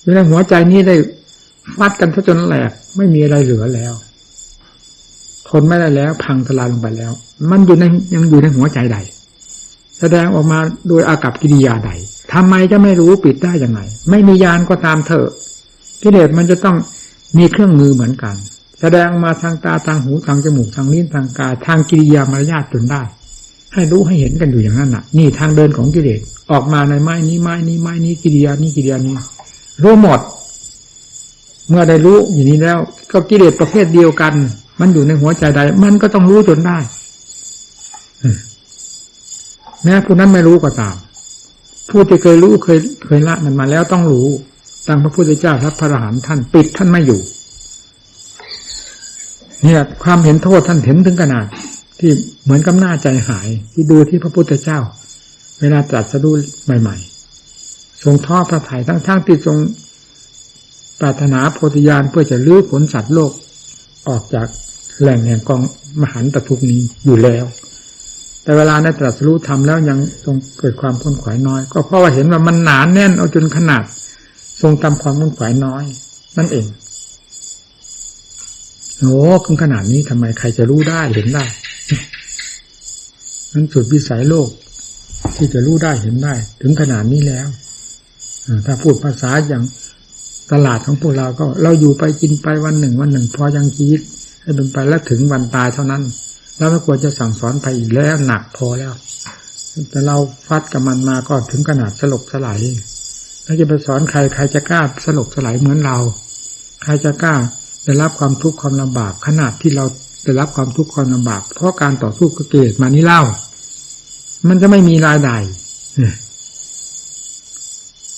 S2: อยู่ในหัวใจนี้ได้ฟัดกันซะจนแหลกไม่มีอะไรเหลือแล้วทนไม่ได้แล้วพังทลายลงไปแล้วมันยังอยู่ในหัวใจใดแสดงออกมาโดยอากัปกิริยาใดทำไมจะไม่รู้ปิดได้ยังไงไม่มีญาณก็ตามเถอะกิเลสมันจะต้องมีเครื่องมือเหมือนกันแสดงมาทางตาทางหูทางจมูกทางลิ้นทางกายทางกิริยามารยาทจนได้ให้รู้ให้เห็นกันอยู่อย่างนั้นน่ะนี่ทางเดินของกิเลสออกมาในไม้นี้กิริยานี้รู้หมดเมื่อได้รู้อย่างนี้แล้วก็กิเลสประเภทเดียวกันมันอยู่ในหัวใจใดมันก็ต้องรู้จนได้แม้ผู้นั้นไม่รู้ก็ตามผู้ที่เคยรู้เคยละมันมาแล้วต้องรู้ตั้งพระพุทธเจ้าพระอรหันต์ท่านปิดท่านไม่อยู่เนี่ยความเห็นโทษท่านเห็นถึงขนาดที่เหมือนกับหน้าใจหายที่ดูที่พระพุทธเจ้าเวลาตรัสรู้ใหม่ๆทรงท้อพระทัยทั้งที่ทรงปรารถนาโพธิญาณเพื่อจะลื้อขนสัตว์โลกออกจากแหล่งแห่งกองมหันตทุกข์นี้อยู่แล้วแต่เวลาได้ตรัสรู้ธรรมแล้วยังทรงเกิดความพ้นขวายน้อยก็เพราะว่าเห็นว่ามันหนาแน่นเอาจนขนาดทรงทำความพ้นขวายน้อยนั่นเองโอ้ถึงขนาดนี้ทำไมใครจะรู้ได้เห็นได้นั้นสุดวิสัยโลกที่จะรู้ได้เห็นได้ถึงขนาดนี้แล้วถ้าพูดภาษาอย่างตลาดของพวกเราก็เราอยู่ไปกินไปวันหนึ่งพอยังชีวิตให้เป็นไปแล้วถึงวันตายเท่านั้นแล้วไม่ควรจะสั่งสอนไปอีกแล้วหนักพอแล้วแต่เราฟัดกับมันมาก็ถึงขนาดสลบสลาย ถ้าจะไปสอนใครใครจะกล้าสลบสลายเหมือนเราใครจะกล้าได้รับความทุกข์ความลำบากขนาดที่เราได้รับความทุกข์ความลำบากเพราะการต่อสู้กับกิเลสมานี้เล่ามันจะไม่มีรายใด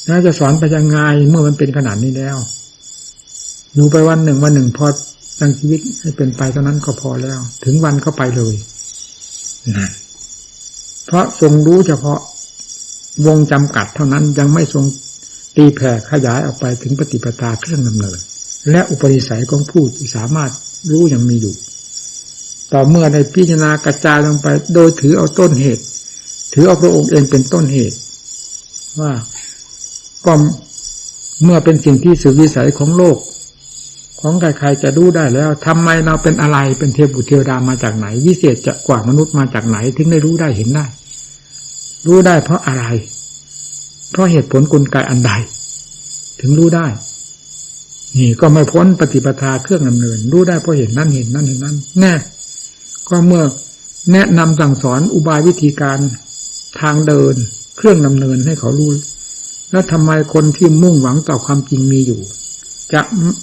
S2: แล้วจะสอนไปยังไงเมื่อมันเป็นขนาดนี้แล้วอยู่ไปวันหนึ่งพอตั้งชีวิตให้เป็นไปเท่านั้นก็พอแล้วถึงวันก็ไปเลยเพราะทรงรู้เฉพาะวงจำกัดเท่านั้นยังไม่ทรงตีแผ่ขยายออกไปถึงปฏิปทาเครื่องดำเนินและอุปนิสัยของผู้ที่สามารถรู้ยังมีอยู่ต่อเมื่อได้พิจารณากระจายลงไปโดยถือเอาต้นเหตุถือเอาพระองค์เองเป็นต้นเหตุว่าก็เมื่อเป็นสิ่งที่สุดวิสัยของโลกของใครๆจะรู้ได้แล้วทำไมเราเป็นอะไรเป็นเทพบุตรเทวดามาจากไหนวิเศษจะกว่ามนุษย์มาจากไหนถึงได้รู้ได้เห็นได้รู้ได้เพราะอะไรเพราะเหตุผลกลไกอันใดถึงรู้ได้นี่ก็ไม่พ้นปฏิปทาเครื่องดำเนินรู้ได้เพราะเห็นนั่นเห็นนั่นเห็นนั่นแน่ก็เมื่อแนะนำสั่งสอนอุบายวิธีการทางเดินเครื่องดำเนินให้เขารู้แล้วทำไมคนที่มุ่งหวังต่อความจริงมีอยู่จะ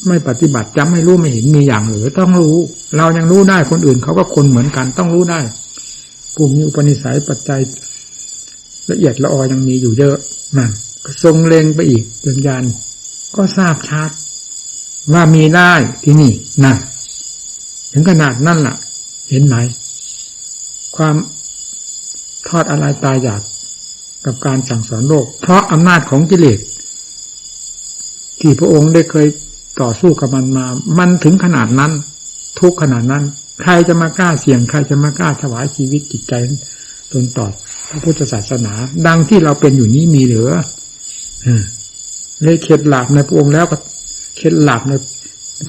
S2: ไม่ปฏิบัติจะไม่รู้ไม่เห็นมีอย่างหรือต้องรู้เรายังรู้ได้คนอื่นเขาก็คนเหมือนกันต้องรู้ได้ผู้มีอุปนิสัยปัจจัยละเอียดละออยังมีอยู่เยอะนั่นทรงเล็งไปอีกจนญาณก็ทราบชัดว่ามีได้ที่นี่นั่นถึงขนาดนั่นล่ะเห็นไหมความทอดอะไรตายอยากกับการสั่งสอนโลกเพราะอำนาจของกิเลสที่พระองค์ได้เคยต่อสู้กับมันมามันถึงขนาดนั้นทุกขนาดนั้นใครจะมากล้าเสี่ยงใครจะมากล้าถวายชีวิตจิตใจตนต่อพระพุทธศาสนาดังที่เราเป็นอยู่นี้มีเหลือเลยเข็ดหลาบในพระองค์แล้วก็เข็ดหลาบใน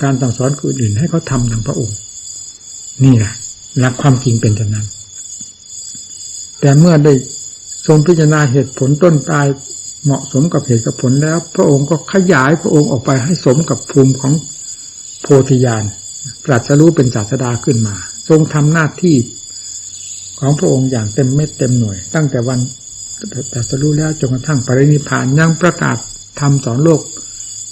S2: การสั่งสอนคนอื่นให้เขาทำดังพระองค์นี่แหละหลักความจริงเป็นอย่างนั้นแต่เมื่อได้ทรงพิจารณาเหตุผลต้นปลายเหมาะสมกับเหตุกับผลแล้วพระองค์ก็ขยายพระองค์ออกไปให้สมกับภูมิของโพธิญาณตรัสรู้เป็นศาสดาขึ้นมาทรงทำหน้าที่ของพระองค์อย่างเต็มเม็ดเต็มหน่วยตั้งแต่วันตรัสรู้แล้วจนกระทั่งปรินิพพานยังประกาศธรรมสอนโลก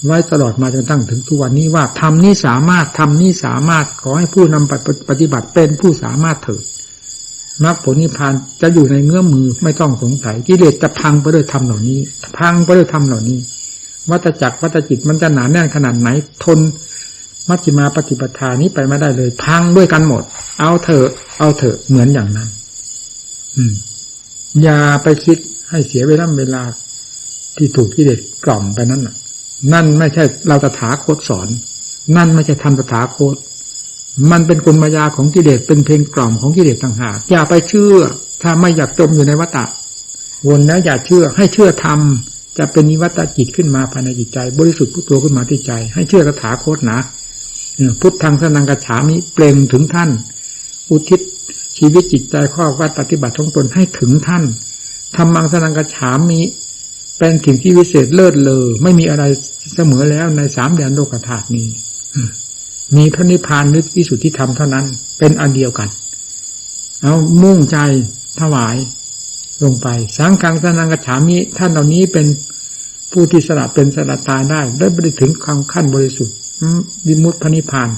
S2: ไว้ตลอดมาจนกระทั่งถึงทุกวันนี้ว่าธรรมนี้สามารถธรรมนี้สามารถขอให้ผู้นำปฏิบัติเป็นผู้สามารถเถิดมรรคผลนิพพานจะอยู่ในเงื้อมมือไม่ต้องสงสัยกิเลสจะพังไปด้วยธรรมเหล่านี้พังไปด้วยธรรมเหล่านี้วัฏจักรวัฏจิตมันจะหนาแน่นขนาดไหนทนมัชฌิมาปฏิปทานี้ไปไม่ได้เลยพังด้วยกันหมดเอาเถอะเหมือนอย่างนั้นอย่าไปคิดให้เสียเวลาที่ถูกกิเลสกล่อมไปนั่นน่ะนั่นไม่ใช่เราตถาคตสอนนั่นไม่ใช่ธรรมตถาคตมันเป็นกลมายาของกิเลสเป็นเพลงกล่อมของกิเลสต่างหากอย่าไปเชื่อถ้าไม่อยากจมอยู่ในวัฏฏะวนแล้วอย่าเชื่อให้เชื่อธรรมจะเป็นนิวัตจิตขึ้นมาภายในจิตใจบริสุทธิ์พุทโธขึ้นมาที่ใจให้เชื่อตถาคตนะพุทธังสนังกัจฉามิเปล่งถึงท่านอุทิศชีวิตจิตใจข้อวัดปฏิบัติของตนให้ถึงท่านธรรมังสนังกัจฉามิเป็นสิ่งที่วิเศษเลิศเลอไม่มีอะไรเสมอแล้วในสามแดนโลกธาตุนี้มีพระนิพพานนึกวิสุทธิธรรมเท่านั้นเป็นอันเดียวกันเอามุ่งใจถวายลงไปสังฆังสนังกัจฉามิท่านเหล่านี้เป็นผู้ที่สละเป็นสละตายได้ไปถึงความขั้นบริสุทธิ์วิมุตติพระนิพพาน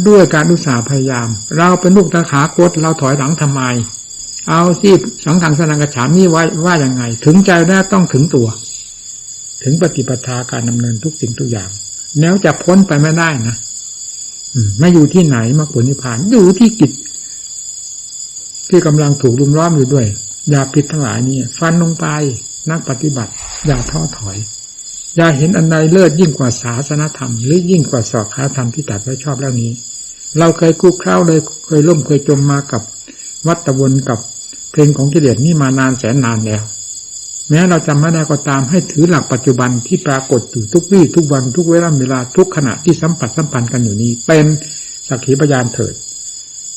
S2: ด้วยการอุตสาห์พยายามเราเป็นลูกตถาคตเราถอยหลังทำไมเอาสิสังฆังสนังกัจฉามิไว้ว่าอย่างไงถึงใจแล้วต้องถึงตัวถึงปฏิปทาการดำเนินทุกสิ่งทุกอย่างแล้วจะพ้นไปไม่ได้นะไม่อยู่ที่ไหนมรรคผลนิพพานอยู่ที่จิตที่กำลังถูกลุมล้อมอยู่ด้วยยาพิษทั้งหลายนี่ฟันลงไปนักปฏิบัติอย่าท้อถอยอย่าเห็นอันใดเลิศยิ่งกว่าศาสนธรรมหรือยิ่งกว่าสอกขาธรรมที่ตรัสไว้ชอบแล้วนี้เราเคยคุกเข้าเลยเคยล่มเคยจมมากับวัฏวนกับเพลงของกิเลสนี่มานานแสนนานแล้วแม้เราจำไม่ได้ก็ตามให้ถือหลักปัจจุบันที่ปรากฏอยู่ทุกวี่ทุกวันทุกเวลาทุกขณะที่สัมพันธ์กันอยู่นี้เป็นสักขีพยานเถิด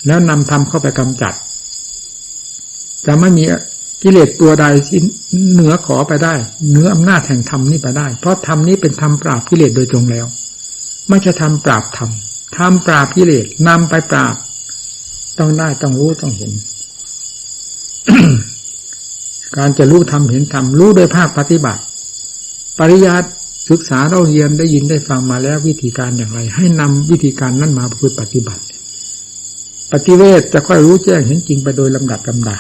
S2: แล้วนำธรรมเข้าไปกำจัดจะไม่มีกิเลสตัวใดที่เหนือขอไปได้เหนืออำนาจแห่งธรรมนี้ไปได้เพราะธรรมนี้เป็นธรรมปราบกิเลสโดยตรงแล้วไม่ใช่ธรรมปราบธรรมธรรมปราบกิเลสนำไปปราบต้องได้ต้องรู้ต้องเห็น การจะรู้ธรรมเห็นธรรมรู้โดยภาคปฏิบัติ ปริยัติศึกษาเราเรียนได้ยินได้ฟังมาแล้ววิธีการอย่างไรให้นำวิธีการนั้นมาประพฤติปฏิบัติปฏิเวทจะค่อยรู้แจ้งเห็นจริงไปโดยลำดับลำดา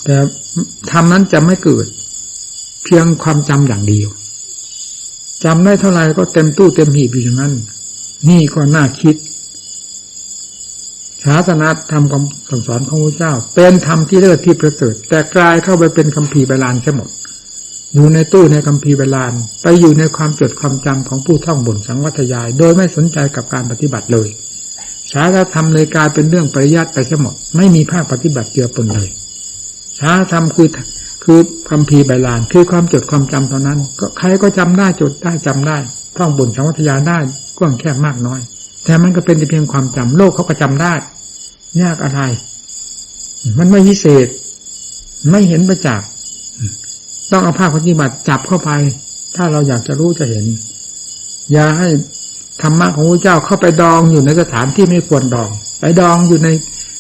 S2: แต่ธรรมนั้นจะไม่เกิดเพียงความจำอย่างเดียวจำได้เท่าไหร่ก็เต็มตู้เต็มหีบอยู่อย่างนั้นนี่ก็น่าคิดศาสนาธรรมคำสั่งสอนของพระเจ้าเป็นธรรมที่เลิศที่ประเสริฐแต่กลายเข้าไปเป็นคัมภีร์โบราณเสียหมดอยู่ในตู้ในคัมภีร์โบราณไปอยู่ในความจดความจำของผู้ท่องบนสังวัตยายโดยไม่สนใจกับการปฏิบัติเลยศาสนาธรรมเลยกลายเป็นเรื่องปริยัติไปเสียหมดไม่มีภาคปฏิบัติเจือปนเลยศาสนาธรรมคือคัมภีร์โบราณคือความจดความจำเท่านั้นก็ใครก็จำได้จดได้จำได้ท่องบนสังวัตยายได้กว้างแคบมากน้อยแต่มันก็เป็นแต่เพียงความจำโลกเขาก็จำได้ยากอะไรมันไม่วิเศษไม่เห็นประจักษ์ต้องเอาภาคปฏิบัติจับเข้าไปถ้าเราอยากจะรู้จะเห็นอย่าให้ธรรมะของพระเจ้าเข้าไปดองอยู่ในสถานที่ไม่ควรดองไปดองอยู่ใน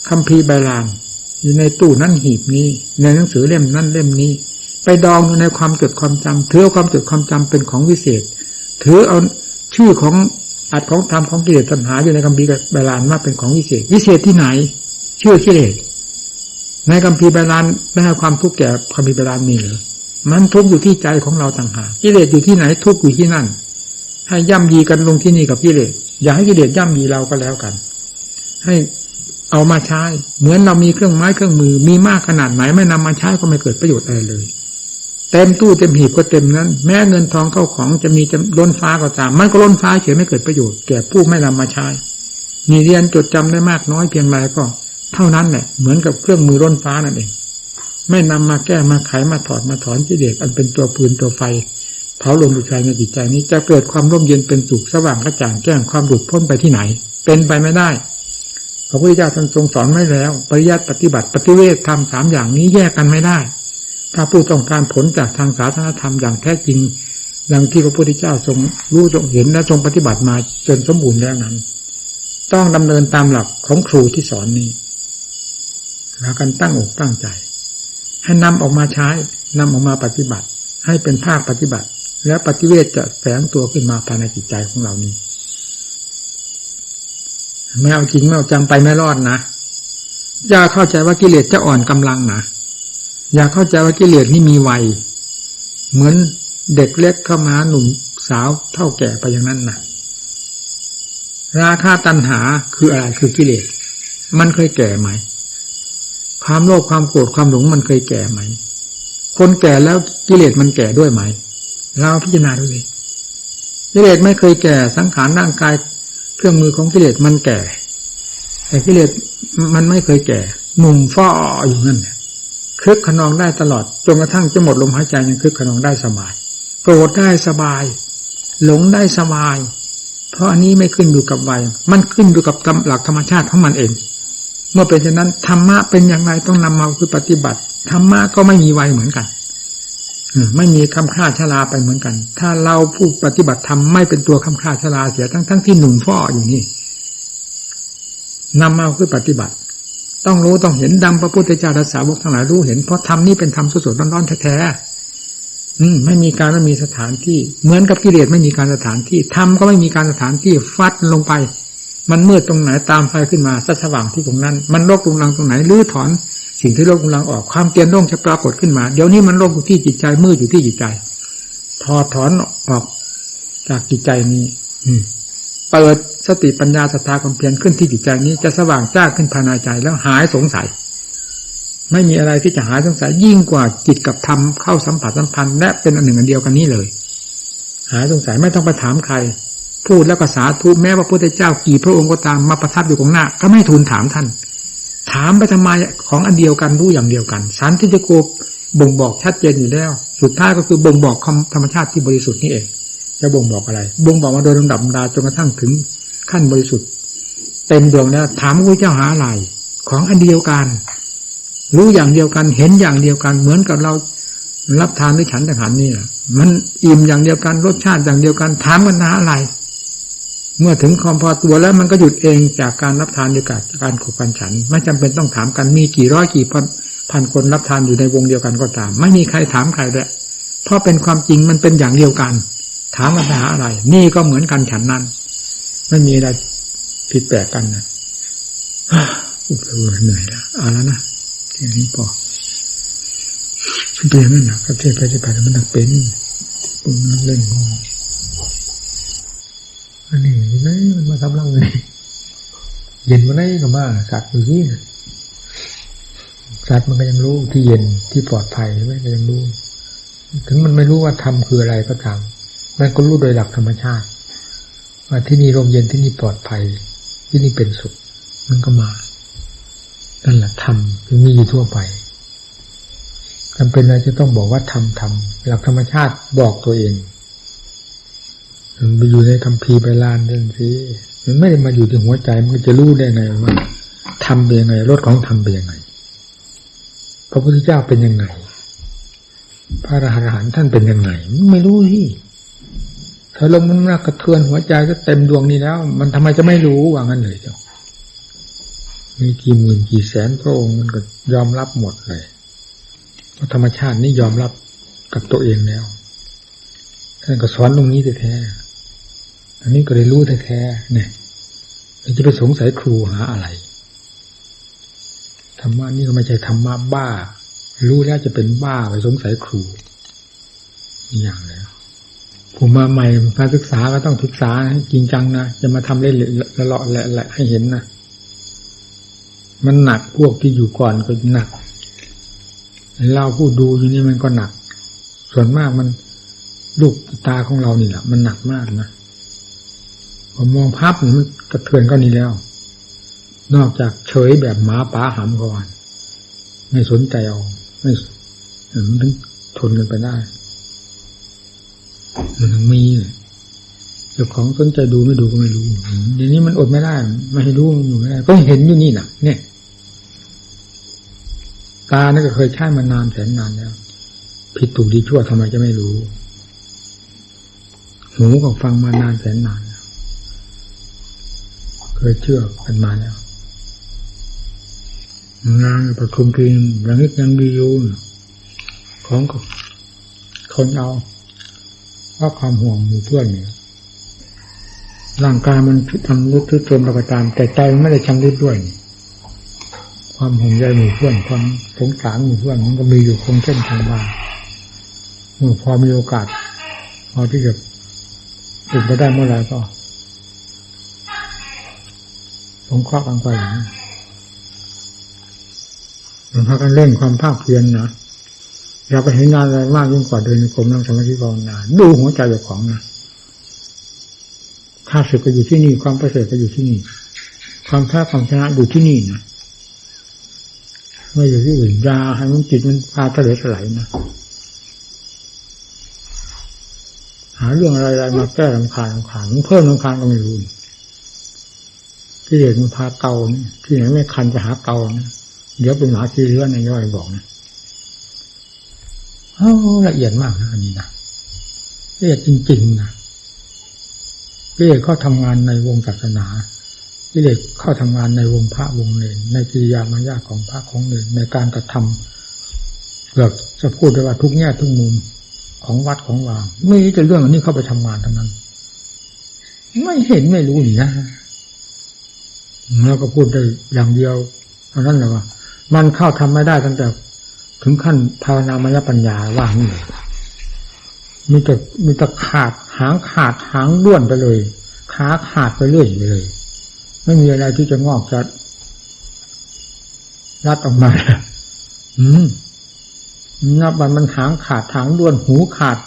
S2: คัมภีร์โบราณอยู่ในตู้นั้นหีบนี้ในหนังสือเล่มนั้นเล่มนี้ไปดองอยู่ในความจดความจำถือความจดความจำเป็นของวิเศษถือเอาชื่อของอัตของธรรมของกิเลสตัณหาอยู่ในคัมภีร์โบราณว่าเป็นของวิเศษวิเศษที่ไหนชื่อกิเลสในคัมภีร์โบราณได้ให้ความทุกข์แก่คัมภีร์โบราณมีหรือมันทุกข์อยู่ที่ใจของเราต่างหากกิเลสอยู่ที่ไหนทุกข์อยู่ที่นั่นให้ย่ำยีกันลงที่นี่กับกิเลสอย่าให้กิเลสย่ำยีเราก็แล้วกันให้เอามาใช้เหมือนเรามีเครื่องไม้เครื่องมือมีมากขนาดไหนไม่นำมาใช้ก็ไม่เกิดประโยชน์อะไรเลยเต็มตู้เต็มหีบก็เต็มนั้นแม้เงินทองเข้าของจะมีจะล้นฟ้าก็ตามมันก็ล้นฟ้าเฉยไม่เกิดประโยชน์แก่ผู้ไม่นำมาใช้มีเรียนจดจำได้มากน้อยเพียงไรก็เท่านั้นแหละเหมือนกับเครื่องมือล้นฟ้านั่นเองไม่นำมาแก้มาไขมาถอดมาถอนกิเลสอันเป็นตัวปืนตัวไฟเผาลมดุจใจในจิตใจนี้จะเกิดความร่มเย็นเป็นสุขสว่างกระจ่างแจ้งความหลุดพ้นไปที่ไหนเป็นไปไม่ได้พระพุทธเจ้าท่านทรงสอนไว้แล้วปริยัติปฏิบัติปฏิเวทธรรมสามอย่างนี้แยกกันไม่ได้ถ้าผู้ต้องการผลจากทางศาสนธรรมอย่างแท้จริงอย่างที่พระพุทธเจ้าทรงรู้ทรงเห็นและทรงปฏิบัติมาจนสมบูรณ์แล้วนั้นต้องดำเนินตามหลักของครูที่สอนนี้แล้วกันตั้งอกตั้งใจให้นำออกมาใช้นำออกมาปฏิบัติให้เป็นภาคปฏิบัติแล้วปฏิเวทจะแฝงตัวขึ้นมาภายในจิตใจของเรานี้ไม่เอาจริงไม่เอาจังไปไม่รอดนะอย่าเข้าใจว่ากิเลสจะอ่อนกำลังนะอย่าเข้าใจว่ากิเลสนี่มีวัยเหมือนเด็กเล็กเข้ามาหนุ่มสาวเท่าแก่ไปอย่างนั้นนะราคะตัณหาคืออะไรคือกิเลสมันเคยแก่ไหมความโลภความโกรธความหลงมันเคยแก่ไหมคนแก่แล้วกิเลสมันแก่ด้วยไหมเราพิจารณาดูเลยกิเลสไม่เคยแก่สังขารร่างกายเครื่องมือของกิเลสมันแก่แต่กิเลสมันไม่เคยแก่หนุ่มฟ้ออยู่นั่นแหละคึกขนองได้ตลอดจนกระทั่งจะหมดลมหายใจยังคึกขนองได้สบายโกรธได้สบายหลงได้สบายเพราะอันนี้ไม่ขึ้นอยู่กับวัยมันขึ้นอยู่กับหลักธรรมชาติของมันเองเมื่อเป็นเช่นนั้นธรรมะเป็นอย่างไรต้องนำมาคือปฏิบัติธรรมะก็ไม่มีวัยเหมือนกันไม่มีคำคร่าชราไปเหมือนกันถ้าเราผู้ปฏิบัติธรรมไม่เป็นตัวคำคร่าชราเสียทั้งที่หนุ่มฟ้ออยู่นี่นำมาคือปฏิบัติต้องรู้ต้องเห็นดังพระพุทธเจ้าและสาวกทั้งหลายรู้เห็นเพราะธรรมนี่เป็นธรรมสดๆร้อนๆแท้ๆไม่มีการไม่มีสถานที่เหมือนกับกิเลสไม่มีการสถานที่ธรรมก็ไม่มีการสถานที่ฟัดลงไปมันมืดตรงไหนตามไฟขึ้นมาสว่างที่ตรงนั้นมันโลกลุงลังตรงไหนลื้อถอนสิ่งที่โลกลุงลังออกความเตียนโล่งจะปรากฏขึ้นมาเดี๋ยวนี้มันโลกอยู่ที่จิตใจมืดอยู่ที่จิตใจถอดถอนออกจากจิตใจนี้เปิดสติปัญญาศรัทธาความเพียรขึ้นที่จิตใจนี้จะสว่างจ้าขึ้นภายในใจแล้วหายสงสัยไม่มีอะไรที่จะหายสงสัยยิ่งกว่าจิตกับธรรมเข้าสัมผัสสัมพันธ์และเป็นอันหนึ่งอันเดียวกันนี้เลยหายสงสัยไม่ต้องไปถามใครพูดแล้วก็สาธุแม้ว่าพระพุทธเจ้ากี่พระองค์ก็ตามมาประทับอยู่ตรงหน้าก็ไม่ทูลถามท่านถามไปทำไมของอันเดียวกันรู้อย่างเดียวกันสันติโกบ่งบอกชัดเจนอยู่แล้วสุดท้ายก็คือบ่งบอกธรรมชาติที่บริสุทธิ์นี่เองจะบ่งบอกอะไรบ่งบอกมาโดยลำดับดาจนกระทั่งถึงขั้นบริสุทธิ์เต็มดวงแล้วถามพระพุทธเจ้าหาอะไรของอันเดียวกันรู้อย่างเดียวกันเห็นอย่างเดียวกันเหมือนกับเรารับทานด้วยฉันทหารนี่มันอิ่มอย่างเดียวกันรสชาติอย่างเดียวกันถามกันหาอะไรเมื่อถึงความพอตัวแล้วมันก็หยุดเองจากการรับทานด้วยการขบกันฉันไม่จำเป็นต้องถามกันมีกี่ร้อยกี่พันคนรับทานอยู่ในวงเดียวกันก็ตามไม่มีใครถามใครเลยเพราะ ราะเป็นความจริงมันเป็นอย่างเดียวกันถามว่าหาอะไรนี่ก็เหมือนกันฉันนั้นไม่มีอะไรผิดแปลกกันนะเหนื่อยแล้วเอาแล้วนะแค่นี้พอเปลี่ยนนั่นนะก็เทไปมันหนักเป็นปุ่มนั่งเล่นงออันนี้ไม่มันมาทำรังเลยเย็นมาได้ก็มาสัตว์อยู่ที่สัตว์มันก็ยังรู้ที่เย็นที่ปลอดภัยใช่ไหมก็ยังรู้ถึงมันไม่รู้ว่าธรรมคืออะไรก็ตามมันก็รู้โดยหลักธรรมชาติว่าที่นี่ร่มเย็นที่นี่ปลอดภัยที่นี่เป็นสุขมันก็มานั่นแหละธรรมคือมีอยู่ทั่วไปจำเป็นอะไรจะต้องบอกว่าธรรมหลักธรรมชาติบอกตัวเองมันไปอยู่ในคัมภีร์ใบลานนั่นสิมันไม่ได้มาอยู่ที่หัวใจมันจะรู้ได้ไงว่าธรรมเป็นยังไงรสของธรรมเป็นยังไงพระพุทธเจ้าเป็นยังไงพระอรหันต์ท่านเป็นยังไงไม่รู้ที่ถ้าลมมันมากระเทือนหัวใจก็เต็มดวงนี้แล้วมันทำไมจะไม่รู้ว่างั้นเลยเจ้ามีกี่หมื่นกี่แสนพระองค์มันก็ยอมรับหมดเลยเพราะธรรมชาตินี่ยอมรับกับตัวเองแล้วท่านก็สอนตรงนี้แท้ๆอันนี้ก็ได้รู้แท้ๆเนี่ยจะไปสงสัยครูหาอะไรธรรมะนี่ก็ไม่ใช่ธรรมะบ้ารู้แล้วจะเป็นบ้าไปสงสัยครูอย่างแล้วผมมาใหม่มาศึกษาก็ต้องศึกษาให้จริงจังนะจะมาทำเล่นละเลาะแหละให้เห็นนะมันหนักพวกที่อยู่ก่อนก็หนักเราผู้ดูอยู่นี่มันก็หนักส่วนมากมันลูกตาของเรานี่แหละมันหนักมากนะผมมองภาพมันกระเทือนก็นี่แล้วนอกจากเฉยแบบหมาป่าหำก่อนไม่สนใจเอาไม่มันถึงทนกันไปได้มันมีเจ้าของสนใจดูไม่ดูก็ไม่รู้เดี๋ยวนี้มันอดไม่ได้ไม่ให้รู้มันอยู่ไม่ได้ก็เห็นอยู่นี่น่ะเนี่ยตาเนี่ยก็เคยใช้มานานแสนนานแล้วผิดถูกดีชั่วทำไมจะไม่รู้หูก็ฟังมานานแสนนานแล้วเคยเชื่อกันมาแล้วงานประชุมทีมอย่างนี้ยังดีอยู่ของก็คนเอาเพราะความห่วงหมู่เพื่อนเนี่ยร่างกายมันทำรุดทุรนประการแต่ใจมันไม่ได้ชำรุดด้วยความห่วงใยหมู่เพื่อนความสงสารหมู่เพื่อนมันก็มีอยู่คงเส้นทางบ้างเมื่อพอมีโอกาสพอที่จะติดไปได้เมื่อไหร่ก็สงเคราะห์กันไปอย่างนี้มันพากันเล่นความภาคเพียรนะเราไปเห็นงานอะไรมากยิ่งกว่าเดินในกรมนั่งสมาธิภาวนาดูหัวใจเจ้าของนะข้าศึกก็อยู่ที่นี่ความประเสริฐก็อยู่ที่นี่ความแพ้ความชนะอยู่ที่นี่นะไม่อยู่ที่อื่นยาให้มันจิตมันพาทะเลถลายนะหาเรื่องอะไรๆมาแก้รำคาญเพิ่มรำคาญก็ไม่รู้ที่เด็กมันพาเกาที่ไหนไม่คันจะหาเกานะเดี๋ยวเป็นหมาขี้เลื้อนในย่อยบอกนะละเอียดมากนะอันนี้นะละเอียดจริงๆนะละเอียดเข้าทำงานในวงศาสนาละเอียดเข้าทำงานในวงพระวงเนรในกิริยามารยาทของพระของเนรในการกระทำเกือบจะพูดได้ว่าทุกแง่ทุกมุมของวัดของวางไม่จะเรื่องอันนี้เข้าไปทำงานทั้งนั้นไม่เห็นไม่รู้นี่นะแล้วก็พูดได้อย่างเดียวเท่านั้นแหละว่ามันเข้าทำไม่ได้ตั้งแต่ถึงขั้นภาวนามยปัญญาว่างนี่มีแต่ขาดหางด้วนไปเลยขาขาดไปเรื่อยเลยไม่มีอะไรที่จะงอกจะรัดออกมานับวันมันหางขาดหางด้วนหูขาด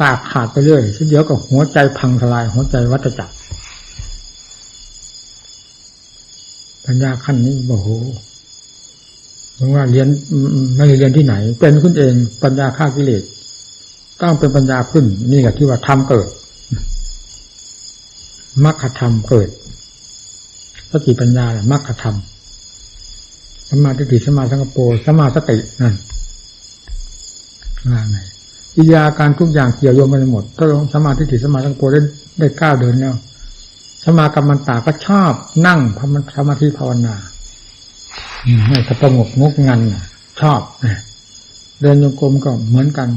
S2: ปากขาดไปเรื่อยเดี๋ยวกับหัวใจพังทลายหัวใจวัฏจักรปัญญาขั้นนี้โอ้โหเพราะว่าเรียนไม่ได้เรียนที่ไหนเป็นขึ้นเองปัญญาฆ่ากิเลสต้องเป็นปัญญาขึ้นนี่แหละที่ว่าธรรมเกิดมรรคธรรมเกิดสติปัญญาแหละมรรคธรรมสมาธิสมาสังกปรสมาสตินั่นว่าไงอิยาการทุกอย่างเกี่ยวโยงกันหมดถ้าสมาธิสมาสังกปรได้ก้าวเดินแล้วสมากัมมันตาก็ชอบนั่งสมาธิภาวนาให้สงบงกงันชอบเดินโยกมก็เหมือนกัน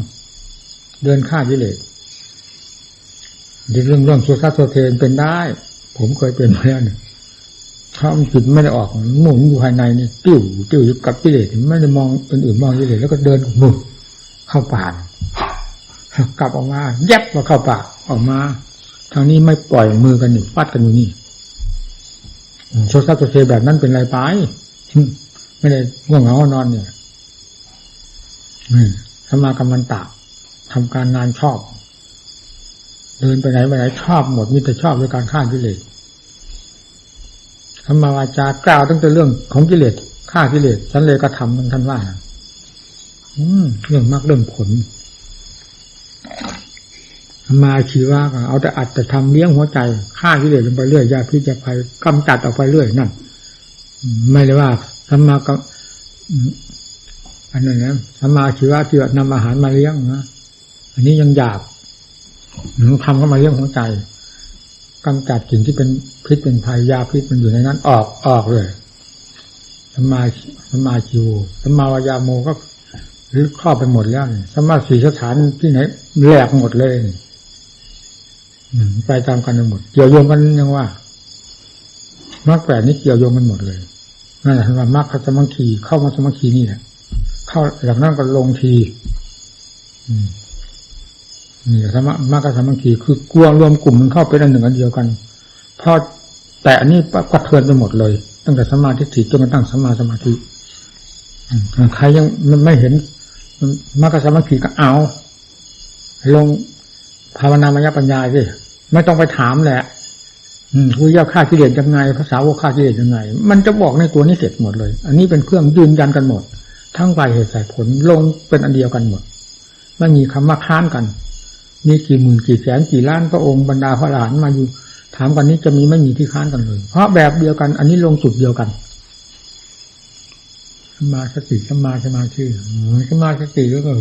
S2: เดินฆ่ากิเลสเรื่องโซซัสโซเทนเป็นได้ ผมเคยเป็นมาแล้วเนี่ยถ้าจิตไม่ได้ออกหมุนอยู่ภายในนี่ติ้วอยู่กับกิเลสไม่ได้มองอื่นๆมองกิเลสแล้วก็เดินหมุนเข้าป่ากลับออกมาแยบมาเข้าป่าออกมาทางนี้ไม่ปล่อยมือกันอยู่ฟัดกันอยู่นี่โซซัสโซเทนแบบนั้นเป็นไรไปไม่ได้ง่วงเหงานอนเนี่ยสมากรรมันตะทำการงานชอบเดินไปไหนชอบหมดมีแต่ชอบด้วยการฆ่ากิเลสธรรมวาจากล่าวตั้งแต่เรื่องของกิเลสฆ่ากิเลสฉันเลยก็ทำท่านว่าเรื่องมรรคเรื่องผลมาชีวะก็เอาแต่อัดแต่ทำเลี้ยงหัวใจฆ่ากิเลสลงไปเรื่อยยาพิษยาภัยกำจัดออกไปเรื่อยนั่นไม่เลยว่าธรรมะก็อันนั้นนะธรรมะชีวะที่นำอาหารมาเลี้ยงนะอันนี้ยังหยาบทำเข้ามาเลี้ยงหัวใจกำจัดสิ่งที่เป็นพิษเป็นภัยยาพิษมันอยู่ในนั้นออกเลยธรรมะชีวธรรมวายาโมก็หรือครอบไปหมดแล้วนี่ธรรมะสี่สถานที่ไหนแหลกหมดเลยไปตามกันหมดเกี่ยวโยงกันยังว่ามรรคแปดนี้เกี่ยวโยงกันหมดเลยนั่นแหละว่ามรรคสมังคีเข้ามาสมังคีนี่แหละเข้าหลังนั้นก็ลงทีนี่ธรรมะมรรคสมังคีคือกวงรวมกลุ่มมันเข้าเป็นอันหนึ่งอันเดียวกันพอแต่อันนี้กระเทือนไปหมดเลยตั้งแต่สมาธิจนกระทั่งสมาธิใครยังไม่เห็นมรรคสมังคีก็เอาลงภาวนามยปัญญาสิไม่ต้องไปถามแหละผู้ย่าฆ่ากิเลสยังไงภาษาวกฆ่ากิเลสยังไงมันจะบอกในตัวนี้เสร็จหมดเลยอันนี้เป็นเครื่องยืนยันกันหมดทั้งฝ่ายเหตุฝ่ายผลลงเป็นอันเดียวกันหมดไม่มีคำว่าค้านกันมีกี่หมื่นกี่แสนกี่ล้านพระองค์บรรดาพระอรหันต์มาอยู่ถามกันนี้จะมีไม่มีที่ค้านกันเลยเพราะแบบเดียวกันอันนี้ลงจุดเดียวกันสมาสติสมาธิสมาสติแล้วก็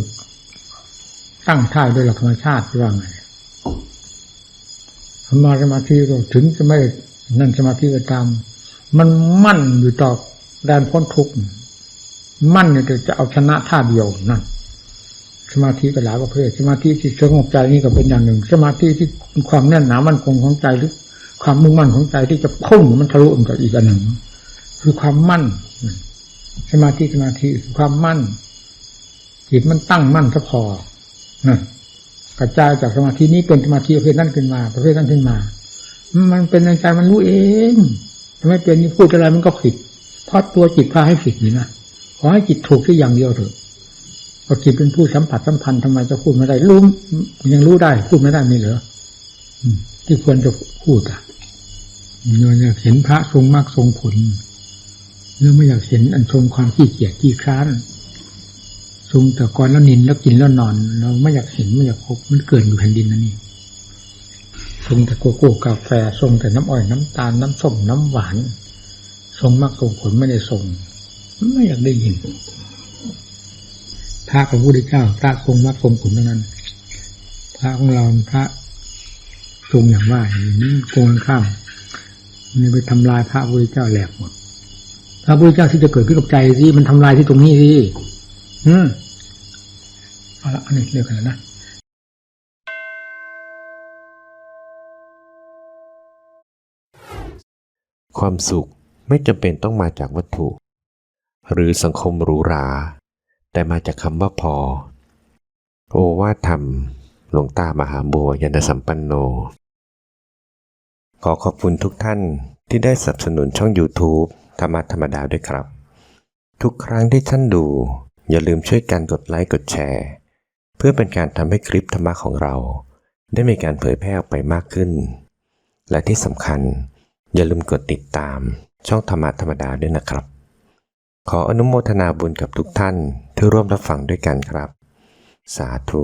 S2: ตั้งท่าโดยหลักธรรมชาติว่าไงสมาธิก็ถึงจะไม่นั่นสมาธิก็ตามมันมั่นอยู่ต่อแดนพ้นทุกข์มั่นเนี่ยจะเอาชนะท่าเดียวนั่นสมาธิก็หลายประเภทสมาธิที่สงบใจนี่ก็เป็นอย่างหนึ่งสมาธิที่ความแน่นหนามั่นคงของใจหรือความมุ่งมั่นของใจที่จะพุ่งมันทะลุกับอีกอันหนึ่งคือความมั่นสมาธิความมั่นจิตมันตั้งมั่นซะพอนั่นกระจายจากสมาธินี้เป็นสมาธิประเภทนั้นขึ้นมาประเภทนั้นขึ้นมามันเป็นในใจมันรู้เองทำไมเป็นนี่พูดอะไรมันก็ผิดเพราะตัวจิตพาให้ผิดนี่นะขอให้จิตถูกที่อย่างเดียวเถอะพอจิตเป็นผู้สัมผัสสัมพันธ์ทำไมจะพูดไม่ได้รู้ยังรู้ได้พูดไม่ได้มีเหรอที่ควรจะพูดเราอยากเห็นพระทรงมรรคทรงผลหรือไม่อยากเห็นอันทรงความขี้เกียจขี้คร้านทรงแต่ก่อนแล้วนินแล้วกินแล้วนอนเราไม่อยากเห็นไม่อยากพบมันเกิดอยู่แผ่นดินนั่นนี่ทรงแต่โกโก้กาแฟทรงแต่น้ำอ้อยน้ำตาลน้ำส้มน้ำหวานทรงมรรคทรงผลไม่ได้ทรงไม่อยากได้ยินพระของพระพุทธเจ้าพระทรงมรรคทรงผลเท่านั้นพระของเราพระทรงอย่างว่าอย่างนี้โกงข้ามมันไปทำลายพระพุทธเจ้าแหลกหมดพระพุทธเจ้าที่จะเกิดขึ้นกับใจสิมันทำลายที่ตรงนี้สิเอาละอันนี้เรียกกันนะ
S1: ความสุขไม่จำเป็นต้องมาจากวัตถุหรือสังคมหรูหราแต่มาจากคำว่าพอโอวาทธรรมหลวงตามหาบัวยานสัมปันโนขอขอบคุณทุกท่านที่ได้สนับสนุนช่อง YouTube ธรรมะธรรมดาด้วยครับทุกครั้งที่ท่านดูอย่าลืมช่วยกันกดไลค์กดแชร์เพื่อเป็นการทำให้คลิปธรรมะของเราได้มีการเผยแพร่ออกไปมากขึ้นและที่สำคัญอย่าลืมกดติดตามช่องธรรมะธรรมดาด้วยนะครับขออนุโมทนาบุญกับทุกท่านที่ร่วมรับฟังด้วยกันครับสาธุ